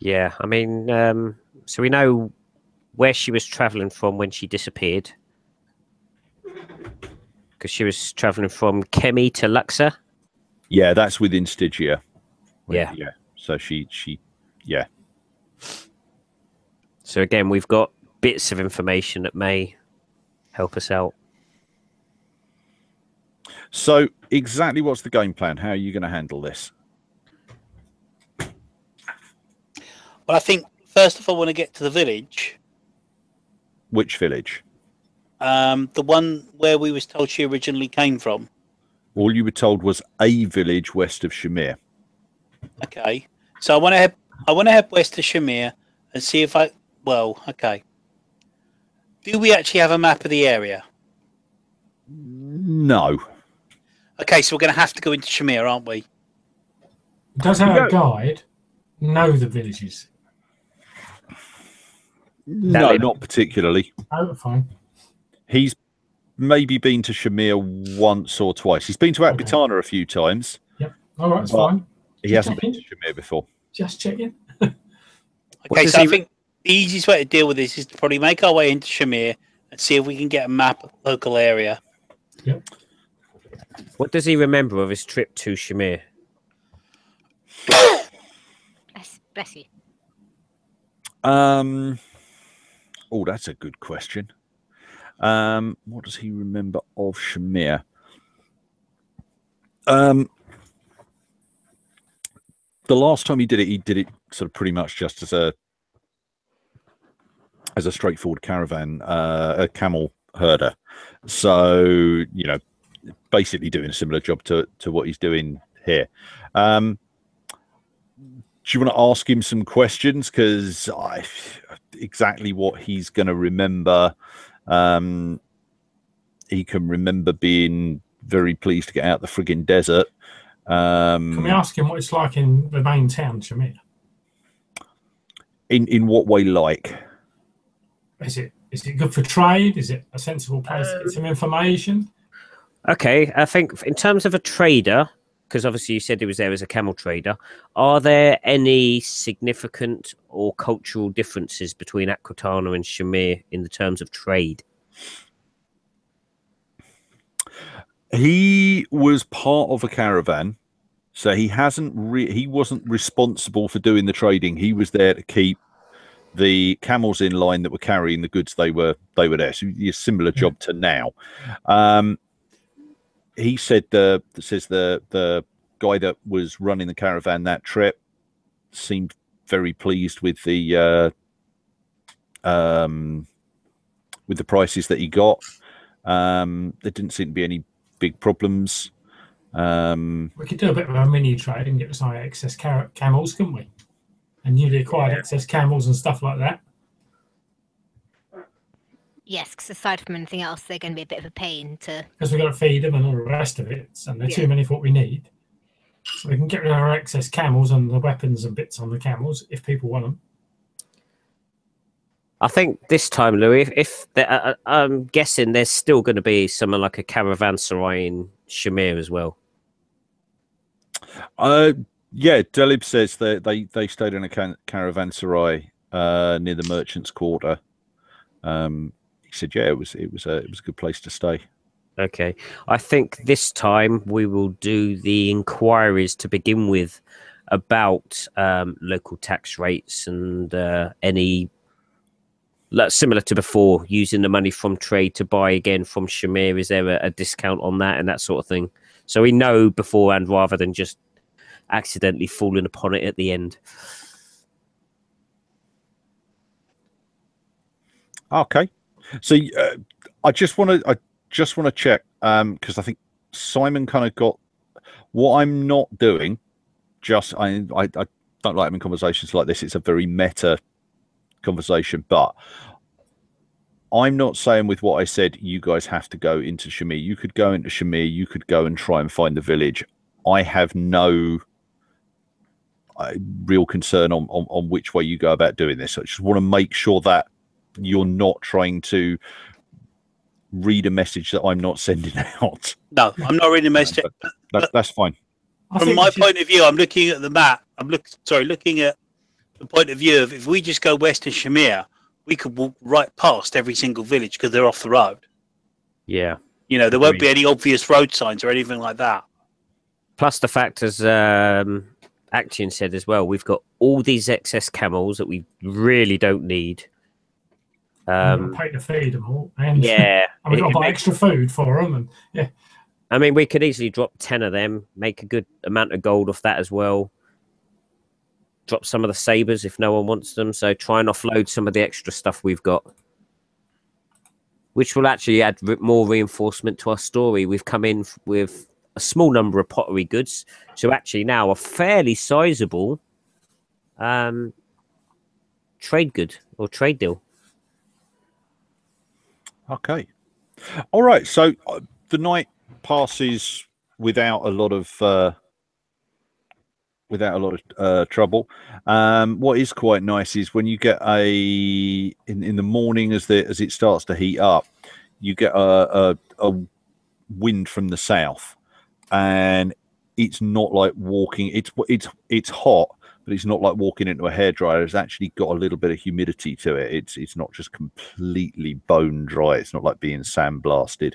S4: Yeah, I mean, so we know where she was traveling from when she disappeared, because she was traveling from Kemi to Luxor.
S1: Yeah, that's within Stygia.
S4: Yeah.
S1: Yeah. So she, yeah.
S4: So again, we've got bits of information that may help us out.
S1: So exactly what's the game plan? How are you going to handle this?
S2: Well, I think first of all, I want to get to the village.
S1: Which village?
S2: The one where we was told she originally came from.
S1: All you were told was a village west of Shumir.
S2: Okay, so I want to head west to Shumir and see if I. Well, okay. Do we actually have a map of the area?
S1: No.
S2: Okay, so we're going to have to go into Shumir, aren't we?
S3: Does our guide know the villages?
S1: No, not particularly.
S3: Oh, fine.
S1: He's maybe been to Shumir once or twice. He's been to Akbitana a few times.
S3: Yep. All right, it's fine.
S1: He hasn't been to Shumir before.
S3: Just checking.
S2: Okay, so I think the easiest way to deal with this is to probably make our way into Shumir and see if we can get a map of the local area.
S3: Yep.
S4: What does he remember of his trip to Shumir?
S5: Bless you.
S1: Oh, that's a good question. What does he remember of Shumir? The last time he did it sort of pretty much just as a straightforward caravan, a camel herder. So, you know, basically doing a similar job to what he's doing here. Do you want to ask him some questions? Because exactly what he's going to remember. He can remember being very pleased to get out the frigging desert.
S3: Can we ask him what it's like in the main town, Shumir?
S1: In what way, like?
S3: Is it good for trade? Is it a sensible place to get some information?
S4: Okay, I think in terms of a trader, because obviously you said he was there as a camel trader, are there any significant or cultural differences between Akbitana and Shumir in the terms of trade?
S1: He was part of a caravan, so he wasn't responsible for doing the trading. He was there to keep the camels in line that were carrying the goods they were there. So a similar job to now. He said the guy that was running the caravan that trip seemed very pleased with the prices that he got. There didn't seem to be any big problems.
S3: We could do a bit of a mini trade and get some excess camels, couldn't we? And newly acquired excess camels and stuff like that.
S5: Yes, because aside from anything else, they're going to be a bit of a pain to.
S3: Because we've got to feed them and all the rest of it, and they're too many for what we need. So we can get rid of our excess camels and the weapons and bits on the camels if people want them.
S4: I think this time, Louis, I'm guessing there's still going to be something like a caravanserai in Shumir as well.
S1: Yeah, Delib says that they stayed in a caravanserai near the merchant's quarter. He said, yeah, it was a good place to stay.
S4: Okay. I think this time we will do the inquiries to begin with about local tax rates and any similar to before, using the money from trade to buy again from Shumir. Is there a discount on that and that sort of thing? So we know beforehand rather than just accidentally falling upon it at the end.
S1: Okay. So I just want to check because I think Simon kind of got what I'm not doing. I don't like having conversations like this. It's a very meta conversation, but I'm not saying with what I said you guys have to go into Shumir. You could go into Shumir. You could go and try and find the village. I have no real concern on which way you go about doing this. I just want to make sure that you're not trying to read a message that I'm not sending out.
S2: No, I'm not reading a message.
S1: That's fine.
S2: From my point of view, I'm looking at the map. Looking at the point of view of if we just go west of Shumir, we could walk right past every single village because they're off the road.
S4: Yeah.
S2: You know, there won't be any obvious road signs or anything like that.
S4: Plus the fact, as Action said as well, we've got all these excess camels that we really don't need.
S3: Pay to feed them all, and
S4: yeah,
S3: and we've got to buy extra food for them, and yeah.
S4: I mean, we could easily drop 10 of them, make a good amount of gold off that as well. Drop some of the sabers if no one wants them. So try and offload some of the extra stuff we've got, which will actually add more reinforcement to our story. We've come in with a small number of pottery goods, so actually now a fairly sizable trade good or trade deal.
S1: Okay. All right. So the night passes without a lot of trouble. What is quite nice is when you get in the morning as it starts to heat up, you get a wind from the south, and it's not like walking. It's hot, but it's not like walking into a hairdryer. It's actually got a little bit of humidity to it. It's not just completely bone dry. It's not like being sandblasted.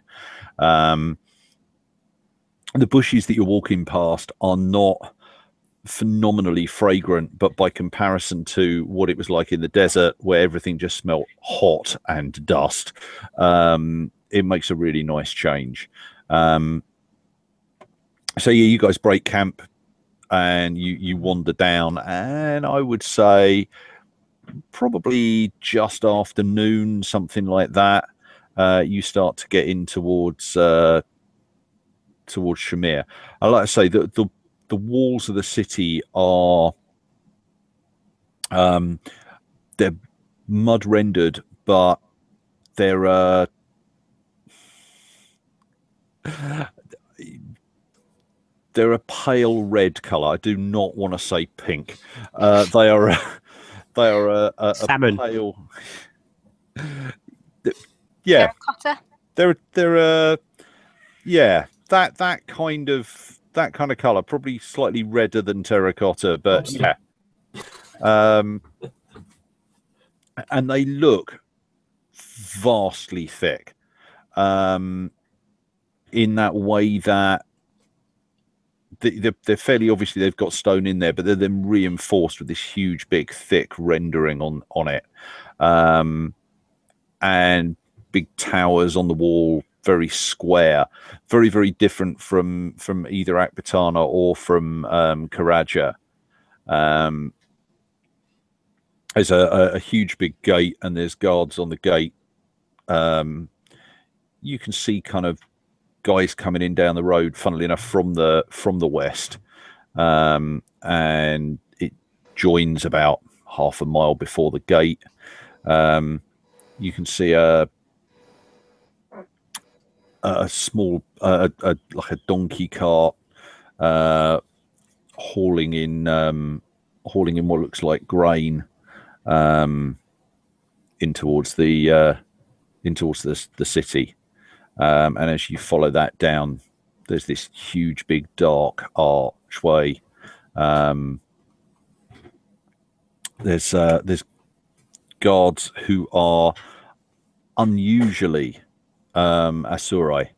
S1: The bushes that you're walking past are not phenomenally fragrant, but by comparison to what it was like in the desert where everything just smelled hot and dust, it makes a really nice change. So yeah, you guys break camp and you wander down, and I would say probably just after noon, something like that, you start to get in towards Shumir. I like to say that the walls of the city are they're mud rendered, but they're they're a pale red color. I do not want to say pink. They are a
S4: salmon.
S1: Pale. Yeah,
S5: Terracotta.
S1: they're yeah, that kind of color, probably slightly redder than terracotta, but yeah. And they look vastly thick, in that way that they're fairly obviously they've got stone in there, but they're then reinforced with this huge, big, thick rendering on it, and big towers on the wall, very square, very, very different from either Akbatana or from Karaja. There's a huge big gate, and there's guards on the gate. You can see kind of guys coming in down the road, funnily enough, from the west, and it joins about half a mile before the gate. You can see a small like a donkey cart hauling in what looks like grain in towards the city, and as you follow that down, there's this huge, big, dark archway. There's guards who are unusually Asurai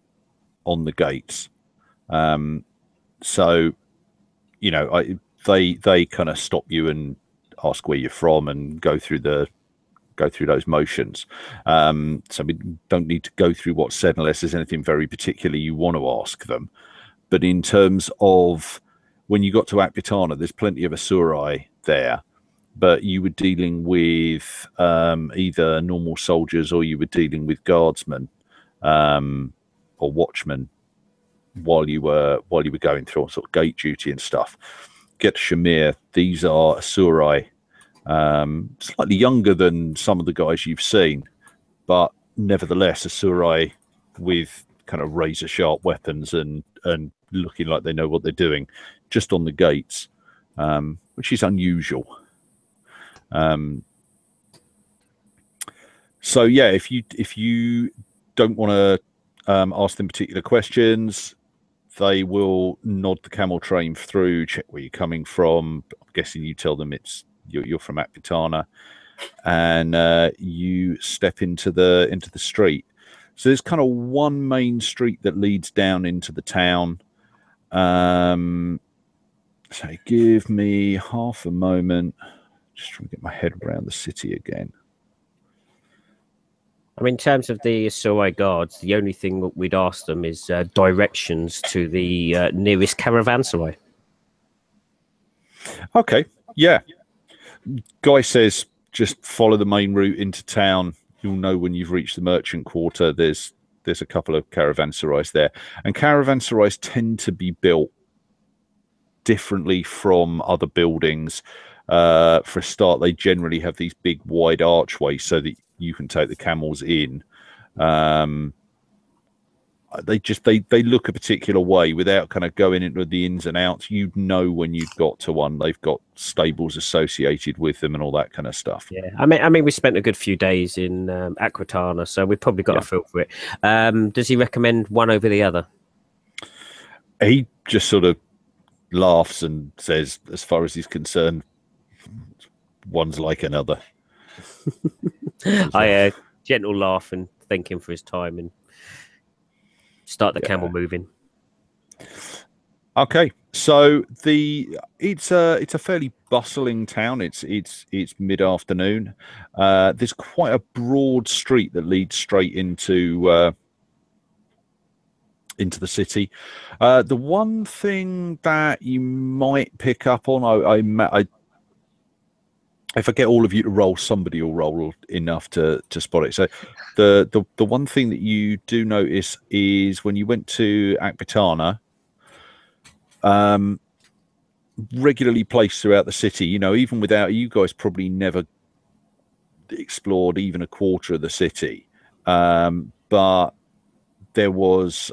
S1: on the gates. So, you know, they kind of stop you and ask where you're from and go through those motions. So we don't need to go through what's said unless there's anything very particular you want to ask them. But in terms of when you got to Akbitana, there's plenty of Asurai there, but you were dealing with either normal soldiers or you were dealing with guardsmen or watchmen while you were going through sort of gate duty and stuff. Get to Shumir, these are Asurai, slightly younger than some of the guys you've seen, but nevertheless Asurai with kind of razor sharp weapons and looking like they know what they're doing, just on the gates, which is unusual. So yeah, if you don't want to ask them particular questions, they will nod the camel train through, check where you're coming from. I'm guessing you tell them you're from Akbitana, and you step into the street. So there's kind of one main street that leads down into the town. So give me half a moment. Just trying to get my head around the city again.
S4: I mean, in terms of the Asurai guards, the only thing that we'd ask them is directions to the nearest caravanserai.
S1: Okay, yeah. Guy says just follow the main route into town. You'll know when you've reached the merchant quarter. There's a couple of caravanserais there, and caravanserais tend to be built differently from other buildings. For a start, they generally have these big wide archways so that you can take the camels in. They look a particular way without kind of going into the ins and outs. You'd know when you've got to one. They've got stables associated with them and all that kind of stuff.
S4: Yeah, I mean, we spent a good few days in Akbitana, so we probably got a feel for it. Does he recommend one over the other?
S1: He just sort of laughs and says, as far as he's concerned, one's like another.
S4: I gentle laugh and thank him for his time and start the camel moving.
S1: Okay, so it's a fairly bustling town. It's mid-afternoon. There's quite a broad street that leads straight into the city. The one thing that you might pick up on, if I get all of you to roll, somebody will roll enough to spot it. So the one thing that you do notice is when you went to Akbitana, regularly placed throughout the city, you know, even without you guys probably never explored even a quarter of the city. But there was,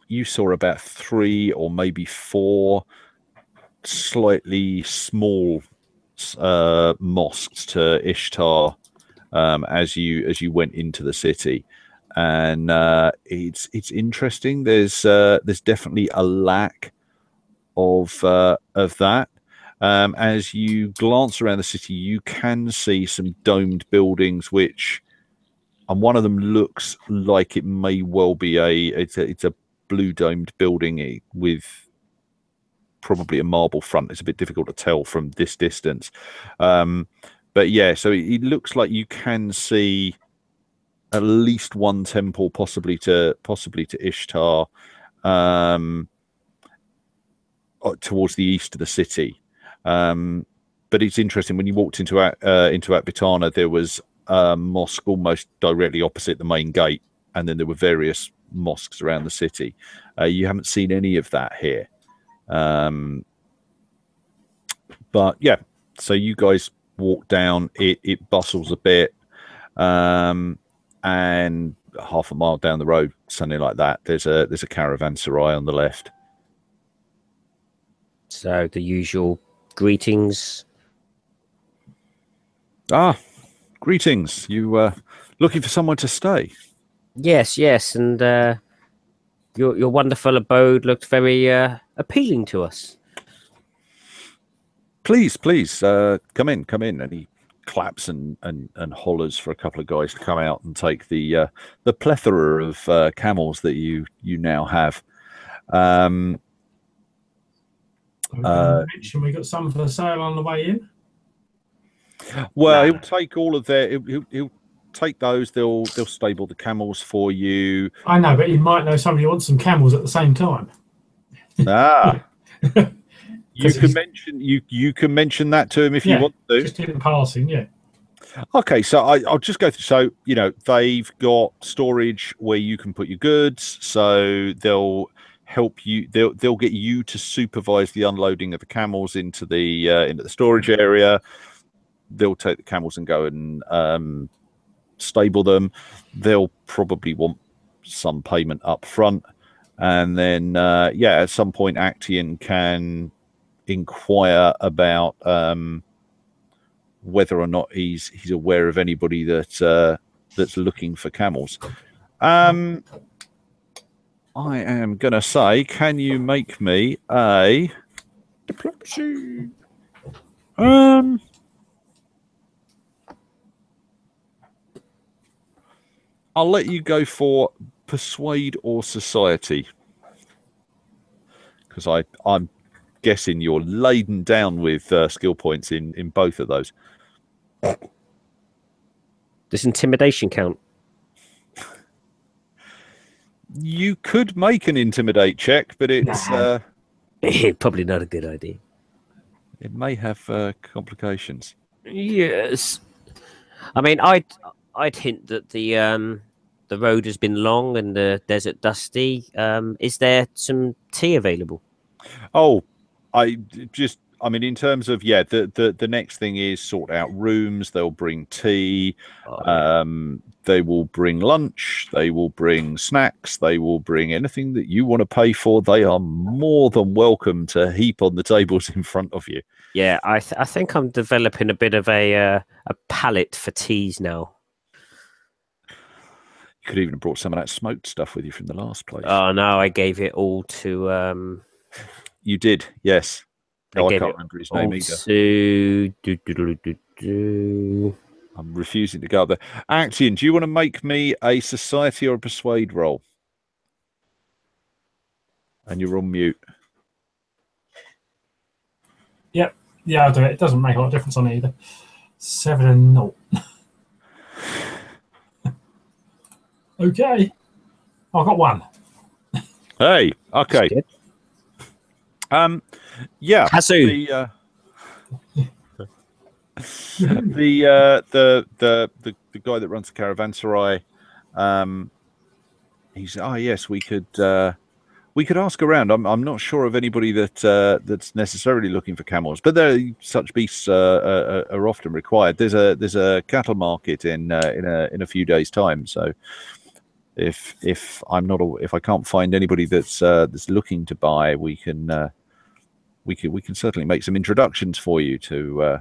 S1: you saw about 3 or maybe 4 slightly small mosques to Ishtar as you went into the city, and it's interesting. There's definitely a lack of that. As you glance around the city, you can see some domed buildings, and one of them looks like it may well be it's a blue domed building with probably a marble front. It's a bit difficult to tell from this distance, but yeah, so it looks like you can see at least one temple, possibly to Ishtar, towards the east of the city. But it's interesting, when you walked into Akbitana, there was a mosque almost directly opposite the main gate, and then there were various mosques around the city. You haven't seen any of that here. But yeah, so you guys walk down, it bustles a bit, and half a mile down the road, something like that, there's a caravanserai on the left.
S4: So the usual greetings.
S1: Greetings. You looking for someone to stay?
S4: Yes, and your wonderful abode looked very appealing to us.
S1: Please, come in. And he claps and hollers for a couple of guys to come out and take the plethora of camels that you now have.
S3: We got some for sale on the way in.
S1: Well, he'll take all of their. He'll take those. They'll stable the camels for you.
S3: I know, but you might know somebody who wants some camels at the same time.
S1: Ah, you can mention that to him if you want to.
S3: Just in passing, yeah.
S1: Okay, so I'll just go through. So they've got storage where you can put your goods. So they'll help you. They'll get you to supervise the unloading of the camels into the storage area. They'll take the camels and go and stable them. They'll probably want some payment up front, and then at some point Actian can inquire about whether or not he's aware of anybody that's looking for camels. I am gonna say, can you make me a diplomacy? I'll let you go for persuade or society, because I'm guessing you're laden down with skill points in both of those.
S4: Does intimidation count?
S1: You could make an intimidate check, but it's
S4: probably not a good idea.
S1: It may have complications.
S4: Yes, I mean, I'd hint that the road has been long and the desert dusty. Is there some tea available?
S1: Oh, I mean, in terms of the next thing is sort out rooms. They'll bring tea. They will bring lunch. They will bring snacks. They will bring anything that you want to pay for. They are more than welcome to heap on the tables in front of you.
S4: Yeah, I think I'm developing a bit of a palate for teas now.
S1: You could even have brought some of that smoked stuff with you from the last place.
S4: Oh no, I gave it all to.
S1: You did, yes. No, I can't remember his name either. I'm refusing to go up there. Actian, do you want to make me a society or a persuade roll? And you're on mute.
S3: Yep. Yeah, I'll do it. It doesn't make a lot of difference on either. 7 and 0. Okay. I've got 1.
S1: Hey, okay. Yeah.
S4: Hasu.
S1: The guy that runs the caravanserai, he's yes, we could ask around. I'm not sure of anybody that's necessarily looking for camels, but such beasts are often required. There's a cattle market in a few days' time, so if I can't find anybody that's looking to buy, we can certainly make some introductions for you to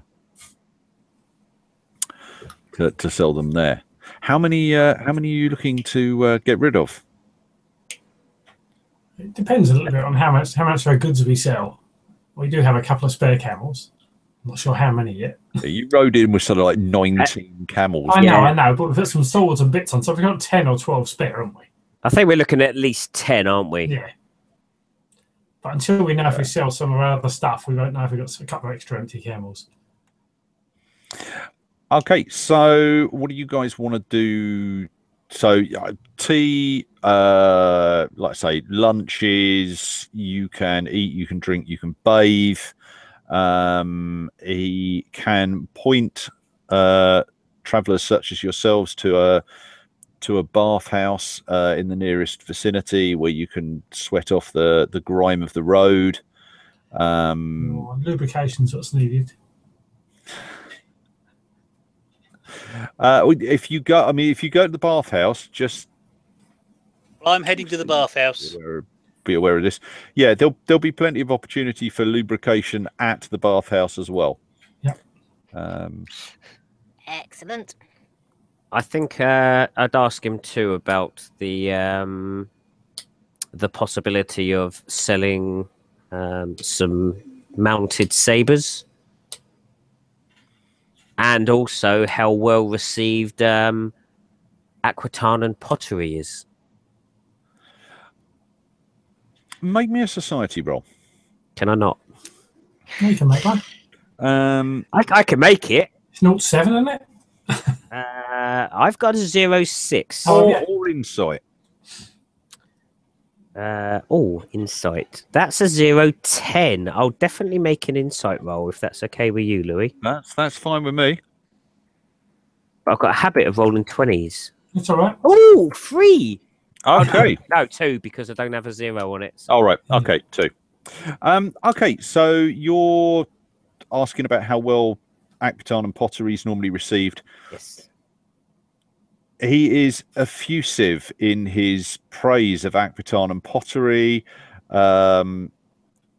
S1: sell them there. How many are you looking to get rid of?
S3: It depends a little bit on how much of our goods we sell. We do have a couple of spare camels. I'm not sure how many yet.
S1: You rode in with sort of like 19 camels.
S3: I know, but we've got some swords and bits on, so we've got 10 or 12 spare, haven't we?
S4: I think we're looking at least 10, aren't we?
S3: Yeah. But until we know if we sell some of our other stuff, we won't know if we've got a couple of extra empty camels.
S1: Okay, so what do you guys want to do? So tea, like I say, lunches, you can eat, you can drink, you can bathe. He can point travelers such as yourselves to a bathhouse in the nearest vicinity where you can sweat off the grime of the road.
S3: Lubrication's what's needed.
S1: If you go to the bathhouse, just
S2: I'm heading to the bathhouse.
S1: Be aware of this. Yeah, there'll be plenty of opportunity for lubrication at the bathhouse as well.
S3: Yep.
S5: Excellent.
S4: I think I'd ask him too about the possibility of selling some mounted sabers. and also how well received Aquitanan pottery is.
S1: Make me a society roll.
S4: Can I not?
S3: You can make one.
S4: I can make it.
S3: It's 0.7, isn't it?
S4: I've got a 0.6.
S3: Oh, yeah.
S1: Or insight.
S4: Insight. That's a 0.10. I'll definitely make an insight roll if that's okay with you, Louis.
S1: That's fine with me.
S4: But I've got a habit of rolling 20s.
S3: It's all right.
S4: Oh, 3.
S1: Okay.
S4: No, 2 because I don't have a 0 on it. So.
S1: All right. Okay, 2. Okay, so you're asking about how well Aquitanan pottery is normally received.
S4: Yes.
S1: He is effusive in his praise of Aquitanan pottery, and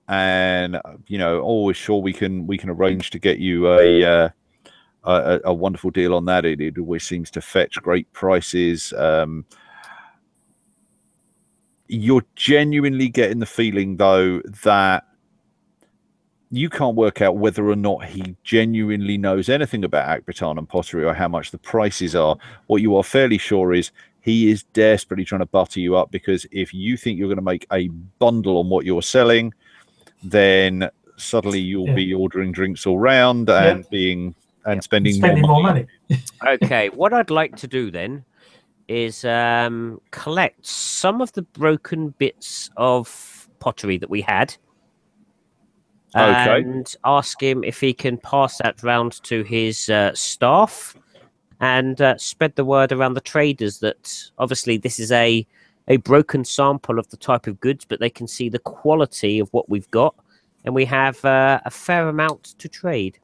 S1: always sure we can arrange to get you a wonderful deal on that. It always seems to fetch great prices. You're genuinely getting the feeling, though, that you can't work out whether or not he genuinely knows anything about Aquitanan pottery or how much the prices are. What you are fairly sure is he is desperately trying to butter you up, because if you think you're going to make a bundle on what you're selling, then suddenly you'll be ordering drinks all round and spending
S3: more money.
S4: Okay, what I'd like to do then is collect some of the broken bits of pottery that we had. And ask him if he can pass that round to his staff and spread the word around the traders that obviously this is a broken sample of the type of goods, but they can see the quality of what we've got, and we have a fair amount to trade.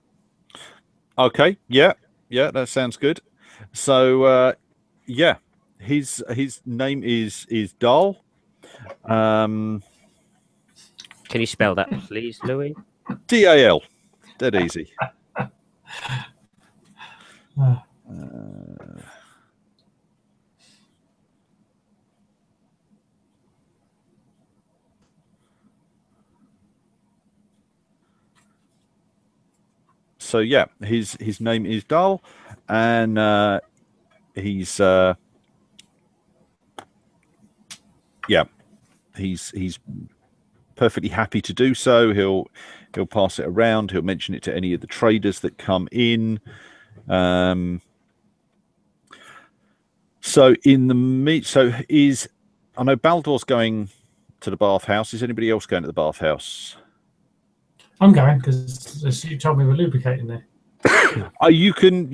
S1: Okay, yeah, that sounds good. So, his name is Dahl.
S4: Can you spell that, please, Louis?
S1: DAL. Dead easy. So yeah, his name is Dahl, and he's perfectly happy to do so. He'll pass it around. He'll mention it to any of the traders that come in. So I know Baldor's going to the bathhouse. Is anybody else going to the bathhouse?
S3: I'm going because you told me we're lubricating there.
S1: You can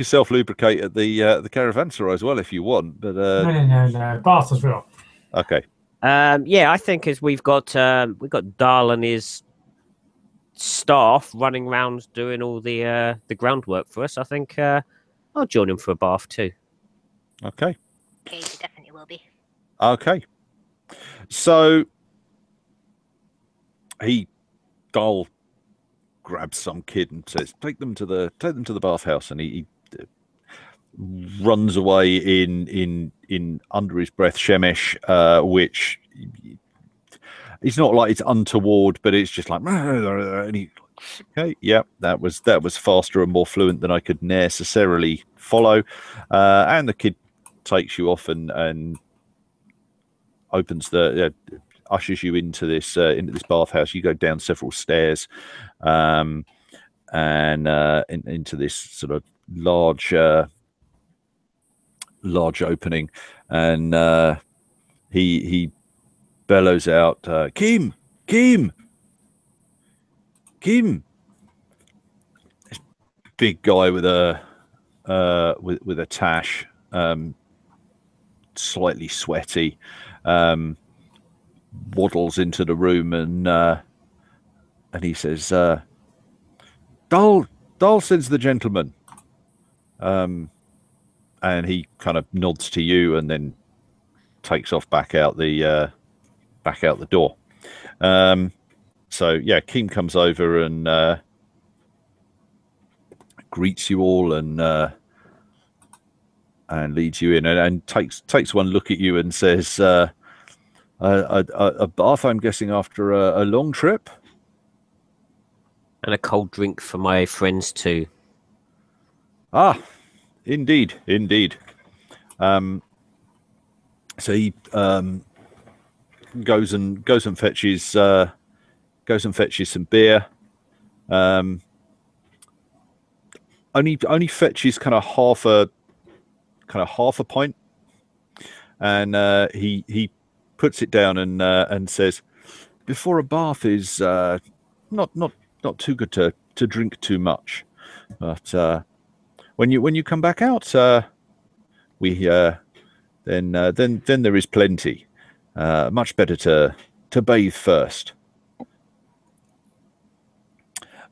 S1: self lubricate at the caravanserai as well if you want. But
S3: no, bath as well.
S1: Okay.
S4: I think as we've got Dahl and his staff running around doing all the groundwork for us, I think I'll join him for a bath too.
S1: Okay.
S5: Okay, you definitely will be.
S1: Okay. So Dahl grabs some kid and says, "Take them to the bathhouse," and he runs away in under his breath Shemesh, which it's not like it's untoward, but it's just like, and he, okay, yeah, that was faster and more fluent than I could necessarily follow, and the kid takes you off and opens ushers you into this bathhouse. You go down several stairs, and into this sort of large opening, and he bellows out, Kim. This big guy with a tash, slightly sweaty, waddles into the room, and he says, Dahl sends the gentleman. And he kind of nods to you and then takes off back out the door. So yeah, Keem comes over and greets you all and leads you in and takes one look at you and says, a bath, I'm guessing, after a long trip.
S4: And a cold drink for my friends too.
S1: Ah, indeed, indeed. So he goes and fetches some beer. Only fetches kind of half a pint, and he puts it down and says, "Before a bath is not too good to drink too much, but when you come back out, we then there is plenty. Much better to bathe first."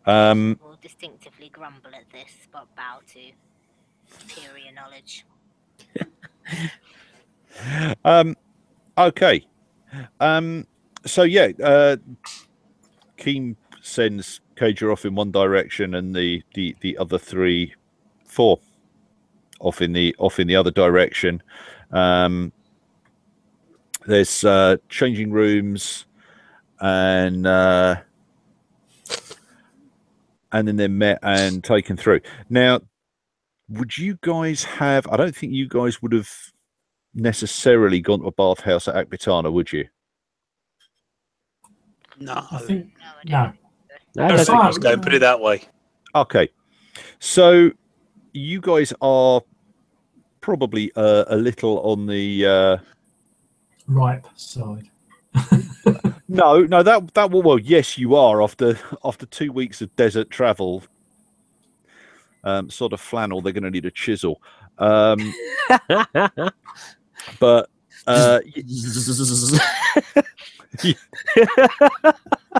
S5: Will distinctively grumble at this, but bow to superior knowledge.
S1: Okay. So yeah, Keem sends Cager off in one direction, and the other four off in the other direction. There's changing rooms, and then they're met and taken through. Now, would you guys have? I don't think you guys would have necessarily gone to a bathhouse at Akbitana, would you?
S2: No,
S3: I think
S5: No,
S3: no.
S4: No,
S3: As
S4: don't
S3: far-
S2: let's go put it that way.
S1: Okay, so you guys are probably a little on the
S3: ripe side.
S1: no that well yes you are after 2 weeks of desert travel. Sort of flannel, they're going to need a chisel, but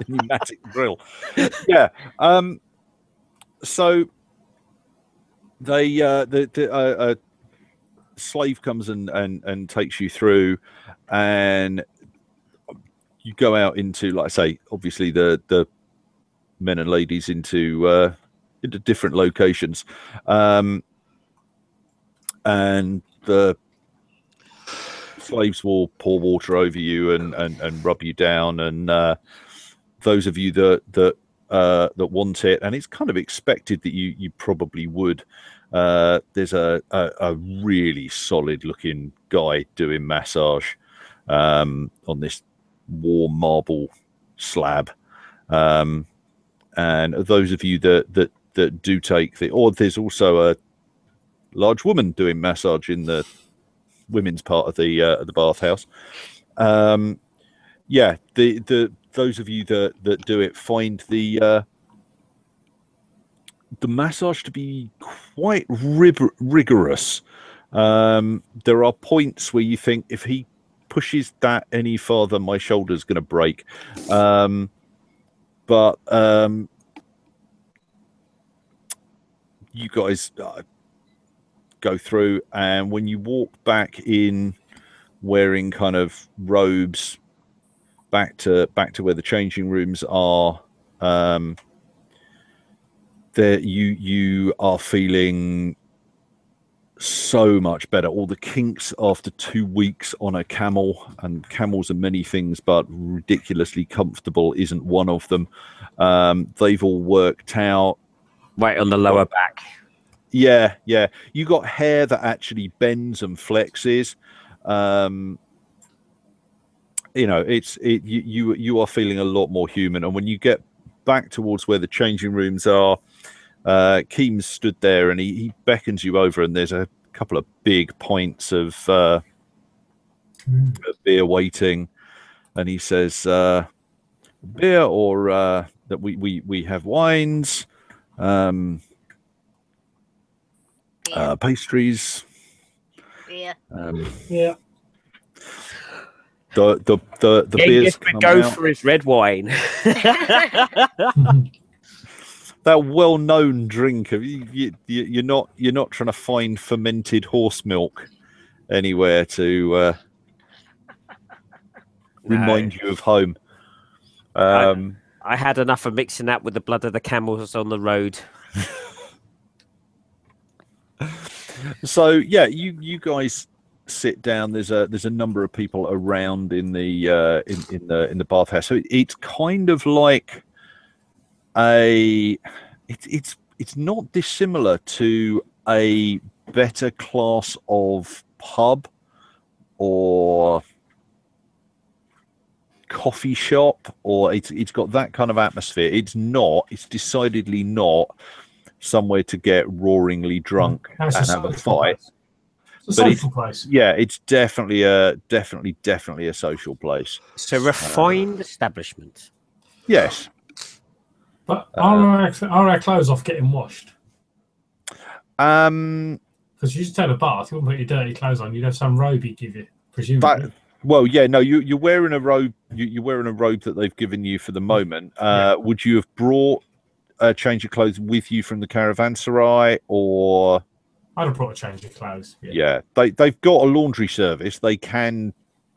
S1: pneumatic drill. Yeah. So they the slave comes and takes you through, and you go out into, like I say, obviously the men and ladies into different locations, and the slaves will pour water over you and rub you down, and those of you that want it, and it's kind of expected that you probably would. There's a really solid looking guy doing massage on this warm marble slab, and those of you that do take there's also a large woman doing massage in the women's part of the bathhouse. Yeah, those of you that do it find the massage to be quite rigorous. There are points where you think, if he pushes that any farther, my shoulder's going to break. But you guys go through, and when you walk back in wearing kind of robes back to where the changing rooms are, there you are feeling so much better. All the kinks after 2 weeks on a camel, and camels are many things, but ridiculously comfortable isn't one of them. They've all worked out.
S4: Right on the lower back.
S1: Yeah. You got hair that actually bends and flexes. You are feeling a lot more human. And when you get back towards where the changing rooms are, Keem's stood there, and he beckons you over, and there's a couple of big pints of beer waiting, and he says, beer, or that we have wines, pastries,
S5: beer.
S3: Yeah.
S1: The beers
S4: would
S1: come
S4: go
S1: out.
S4: for his red wine.
S1: That well-known drink of you're not trying to find fermented horse milk anywhere to remind you of home.
S4: I had enough of mixing that with the blood of the camels on the road.
S1: So yeah, you guys sit down. There's a number of people around in the bathhouse. So it's kind of like it's not dissimilar to a better class of pub or coffee shop, or it's got that kind of atmosphere. It's decidedly not somewhere to get roaringly drunk
S3: No, it's
S1: and
S3: a
S1: have a
S3: social
S1: fight.
S3: place. It's a social place.
S1: Yeah, it's definitely a social place.
S4: It's a refined establishment.
S1: Yes.
S3: But are our clothes off getting washed?
S1: Um,
S3: Because you just had a bath, you wouldn't put your dirty clothes on. You'd have some robe he'd give you, presumably.
S1: well, yeah, no, you're wearing a robe. You're wearing a robe that they've given you for the moment.
S3: Yeah.
S1: Would you have brought a change of clothes with you from the caravanserai, or?
S3: I'd have brought a change of clothes.
S1: Yeah, they've got a laundry service. They can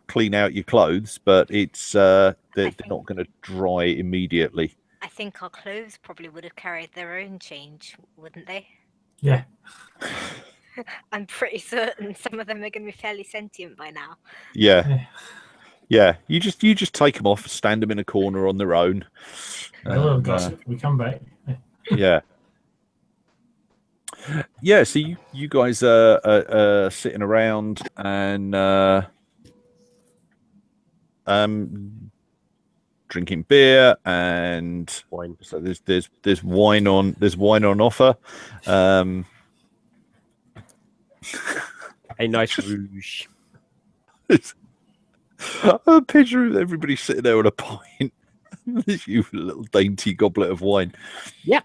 S1: clean out your clothes, but it's they're not going to dry immediately.
S5: I think our clothes probably would have carried their own change, wouldn't they?
S3: Yeah.
S5: I'm pretty certain some of them are going to be fairly sentient by now.
S1: Yeah. You just take them off, stand them in a corner on their own.
S3: Oh, gossip. We come back.
S1: Yeah. Yeah, so you guys are sitting around and drinking beer, and
S4: Wine.
S1: so there's wine on offer.
S4: A nice rouge.
S1: A picture of everybody sitting there on a pint. You little dainty goblet of wine.
S4: Yeah.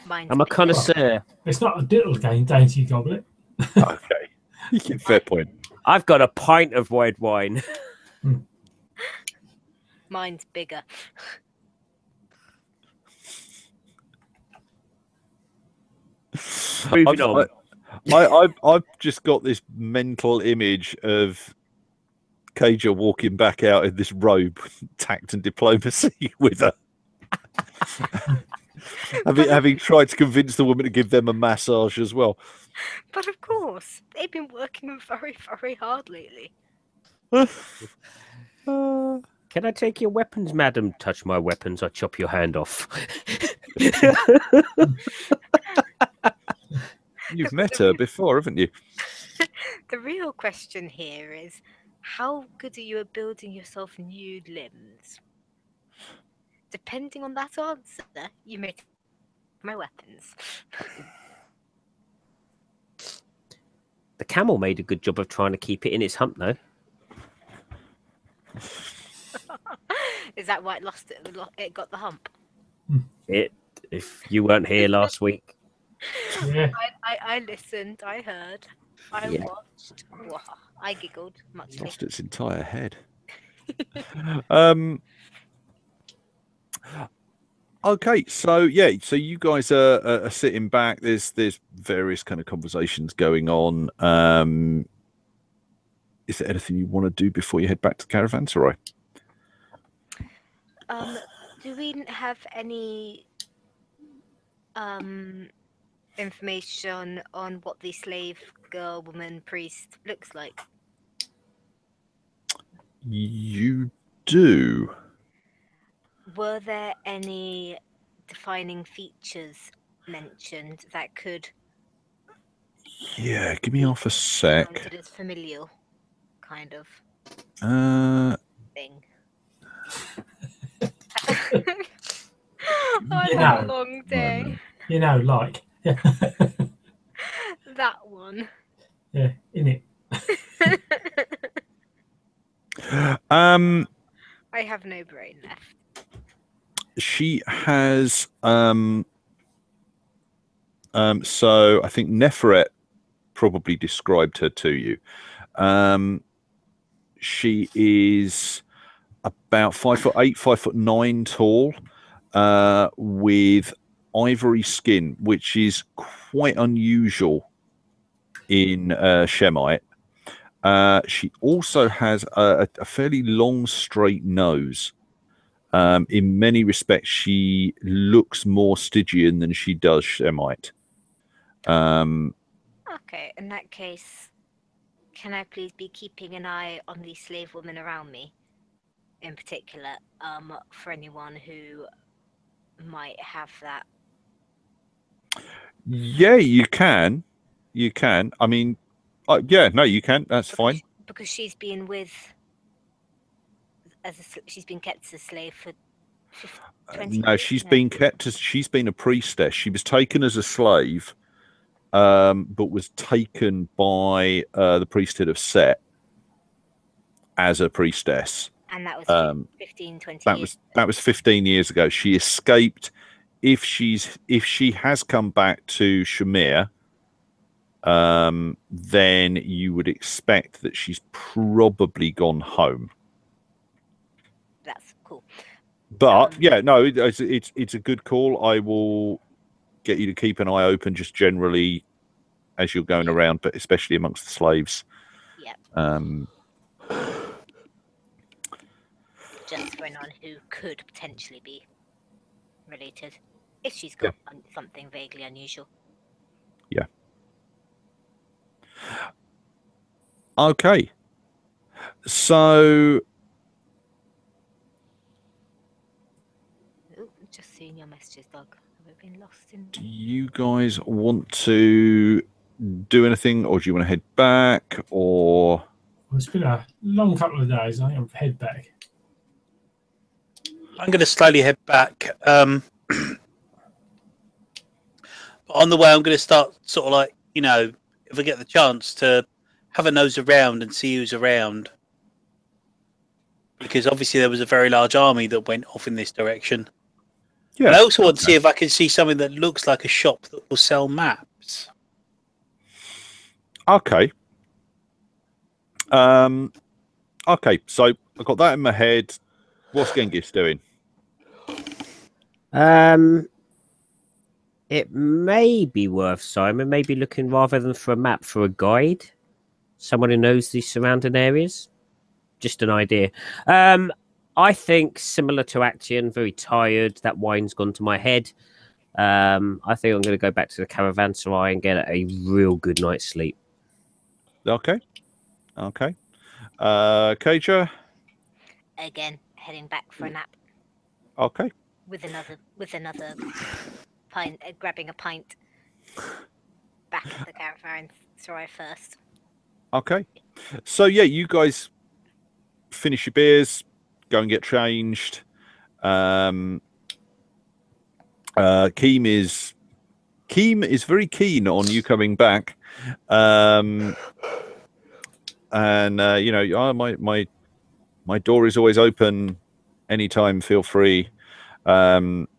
S5: Mine's
S4: I'm a
S5: bigger.
S4: connoisseur.
S3: It's not a little dainty goblet.
S1: Okay. Yeah, fair point.
S4: I've got a pint of white wine.
S5: Mine's bigger.
S4: Moving on.
S1: I've just got this mental image of Cager walking back out in this robe, tact and diplomacy with her. having tried to convince the woman to give them a massage as well.
S5: But of course, they've been working very, very hard lately.
S4: Can I take your weapons, madam? Touch my weapons, I'll chop your hand off.
S1: You've met her before, haven't you?
S5: The real question here is, how good are you at building yourself nude limbs? Depending on that answer, you may take my weapons.
S4: The camel made a good job of trying to keep it in its hump, though.
S5: Is that why it got the hump?
S4: If you weren't here last week.
S3: Yeah.
S5: I listened, I heard, I watched. Whoa, I giggled muchly.
S1: Lost its entire head. Okay, so you guys are sitting back. There's various kind of conversations going on. Is there anything you want to do before you head back to the caravanserai?
S5: Do we have any information on what the slave girl, woman, priest looks like?
S1: You do.
S5: Were there any defining features mentioned that could
S1: Yeah, give me half a sec.
S5: counted as familial kind of thing? I had a long day.
S3: You know, like. Yeah.
S5: That one.
S3: Yeah, in it.
S5: I have no brain left.
S1: She has so I think Neferet probably described her to you. She is about 5'8", 5'9" tall, with ivory skin, which is quite unusual in Shemite. She also has a fairly long, straight nose. In many respects, she looks more Stygian than she does Shemite.
S5: Okay, in that case, can I please be keeping an eye on the slave women around me? In particular, for anyone who might have that.
S1: Yeah, you can. You can. I mean, yeah, no, you can. That's fine.
S5: Because she's been she's been kept as a slave for 20
S1: No,
S5: years.
S1: she's been kept as she's been a priestess. She was taken as a slave, but was taken by the priesthood of Set as a priestess.
S5: And that was 15, 20 years.
S1: That was 15 years ago. She escaped. If she has come back to Shumir, then you would expect that she's probably gone home.
S5: That's cool.
S1: But yeah, no, it's a good call. I will get you to keep an eye open, just generally as you're going around, but especially amongst the slaves.
S5: Yeah. Just for anyone who could potentially be related, if she's got something vaguely unusual.
S1: Yeah. Okay. So.
S5: Ooh, just seeing your messages, Doug. Have we been lost in?
S1: Do you guys want to do anything, or do you want to head back, or?
S3: Well, it's been a long couple of days. I think I'll head back.
S2: I'm going to slowly head back. But on the way, I'm going to start sort of like, you know, if I get the chance to have a nose around and see who's around. Because obviously there was a very large army that went off in this direction. Yeah, and I also want to see if I can see something that looks like a shop that will sell maps.
S1: Okay. Okay, so I've got that in my head. What's Genghis doing?
S4: It may be worth Simon maybe looking rather than for a map for a guide. Someone who knows the surrounding areas. Just an idea. I think similar to Action, very tired. That wine's gone to my head. I think I'm going to go back to the caravanserai and get a real good night's sleep.
S1: Okay. Okay. Kaja?
S5: Again, heading back for a nap.
S1: Okay.
S5: With another pint, grabbing a pint back at the caravanserai first.
S1: Okay. So yeah, you guys finish your beers, go and get changed. Keem is very keen on you coming back. And you know, my door is always open anytime, feel free. Yep,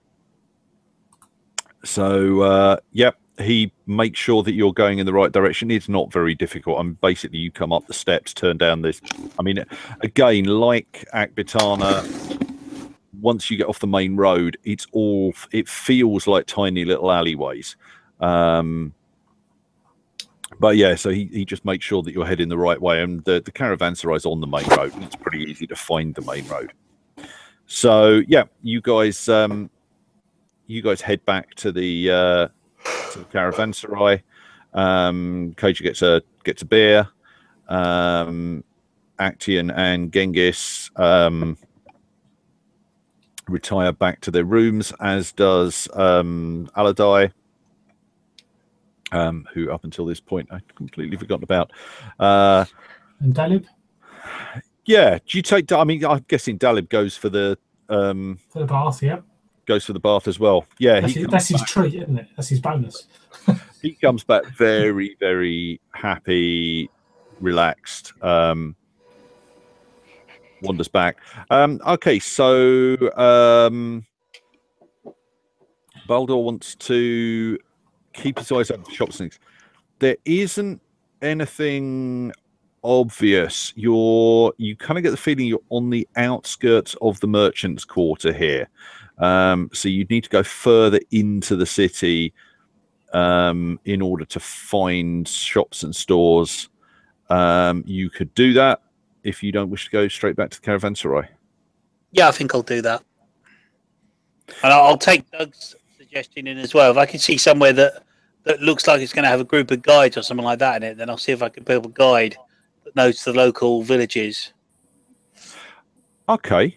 S1: he makes sure that you're going in the right direction. It's not very difficult. I mean, basically, you come up the steps, turn down this. I mean, again, like Akbitana, once you get off the main road, it feels like tiny little alleyways. But yeah, so he just makes sure that you're heading the right way, and the caravanserai is on the main road, and it's pretty easy to find the main road. So yeah, you guys head back to the caravanserai. Kaja gets a beer. Actian and Genghis retire back to their rooms, as does Aladai, who up until this point I'd completely forgotten about.
S3: And Dalib?
S1: Yeah, do you take? I mean, I'm guessing Dalib goes for the
S3: bath. Yeah,
S1: goes for the bath as well. Yeah,
S3: that's his treat, isn't it? That's his bonus.
S1: He comes back very, very happy, relaxed. Wanders back. Okay, so Baldur wants to keep his eyes open for shops and things. There isn't anything obvious. You kind of get the feeling you're on the outskirts of the merchants' quarter here. So you'd need to go further into the city in order to find shops and stores. You could do that if you don't wish to go straight back to the caravanserai.
S2: Yeah, I think I'll do that. And I'll take Doug's suggestion in as well. If I can see somewhere that looks like it's going to have a group of guides or something like that in it, then I'll see if I can build a guide that knows the local villages.
S1: Okay.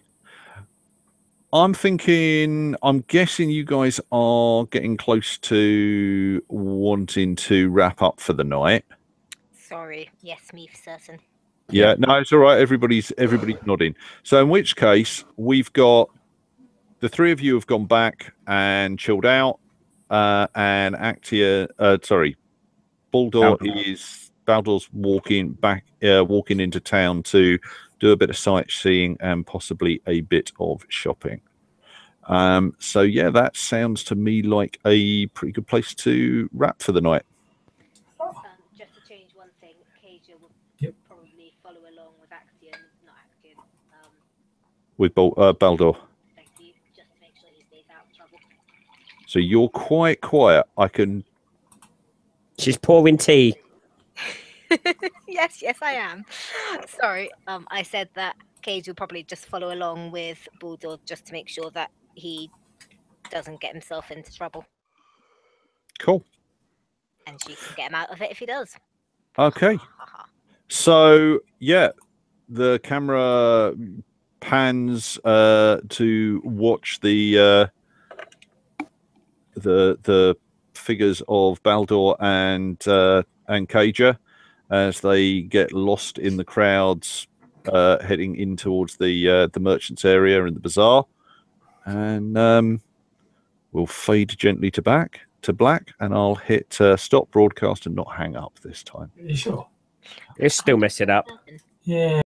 S1: I'm thinking, I'm guessing you guys are getting close to wanting to wrap up for the night.
S5: Sorry. Yes, me for certain.
S1: Yeah, no, it's all right. Everybody's nodding. So in which case, we've got the three of you have gone back and chilled out, and Baldor's walking into town to do a bit of sightseeing and possibly a bit of shopping. So yeah, that sounds to me like a pretty good place to wrap for the night.
S5: Just to change one thing, Kaja will probably follow along with
S1: With Baldor.
S5: Thank you, just to make sure he stays out of trouble.
S1: So you're quite quiet. I can.
S4: She's pouring tea.
S5: Yes, I am. Sorry, I said that Cage will probably just follow along with Bulldog just to make sure that he doesn't get himself into trouble.
S1: Cool.
S5: And she can get him out of it if he does.
S1: Okay. So yeah, the camera pans to watch the figures of Baldor and Kaja as they get lost in the crowds heading in towards the merchants area and the bazaar, and we'll fade gently to black, and I'll hit stop broadcast and not hang up this time.
S3: Are you sure?
S4: It's still messing up.
S3: Yeah.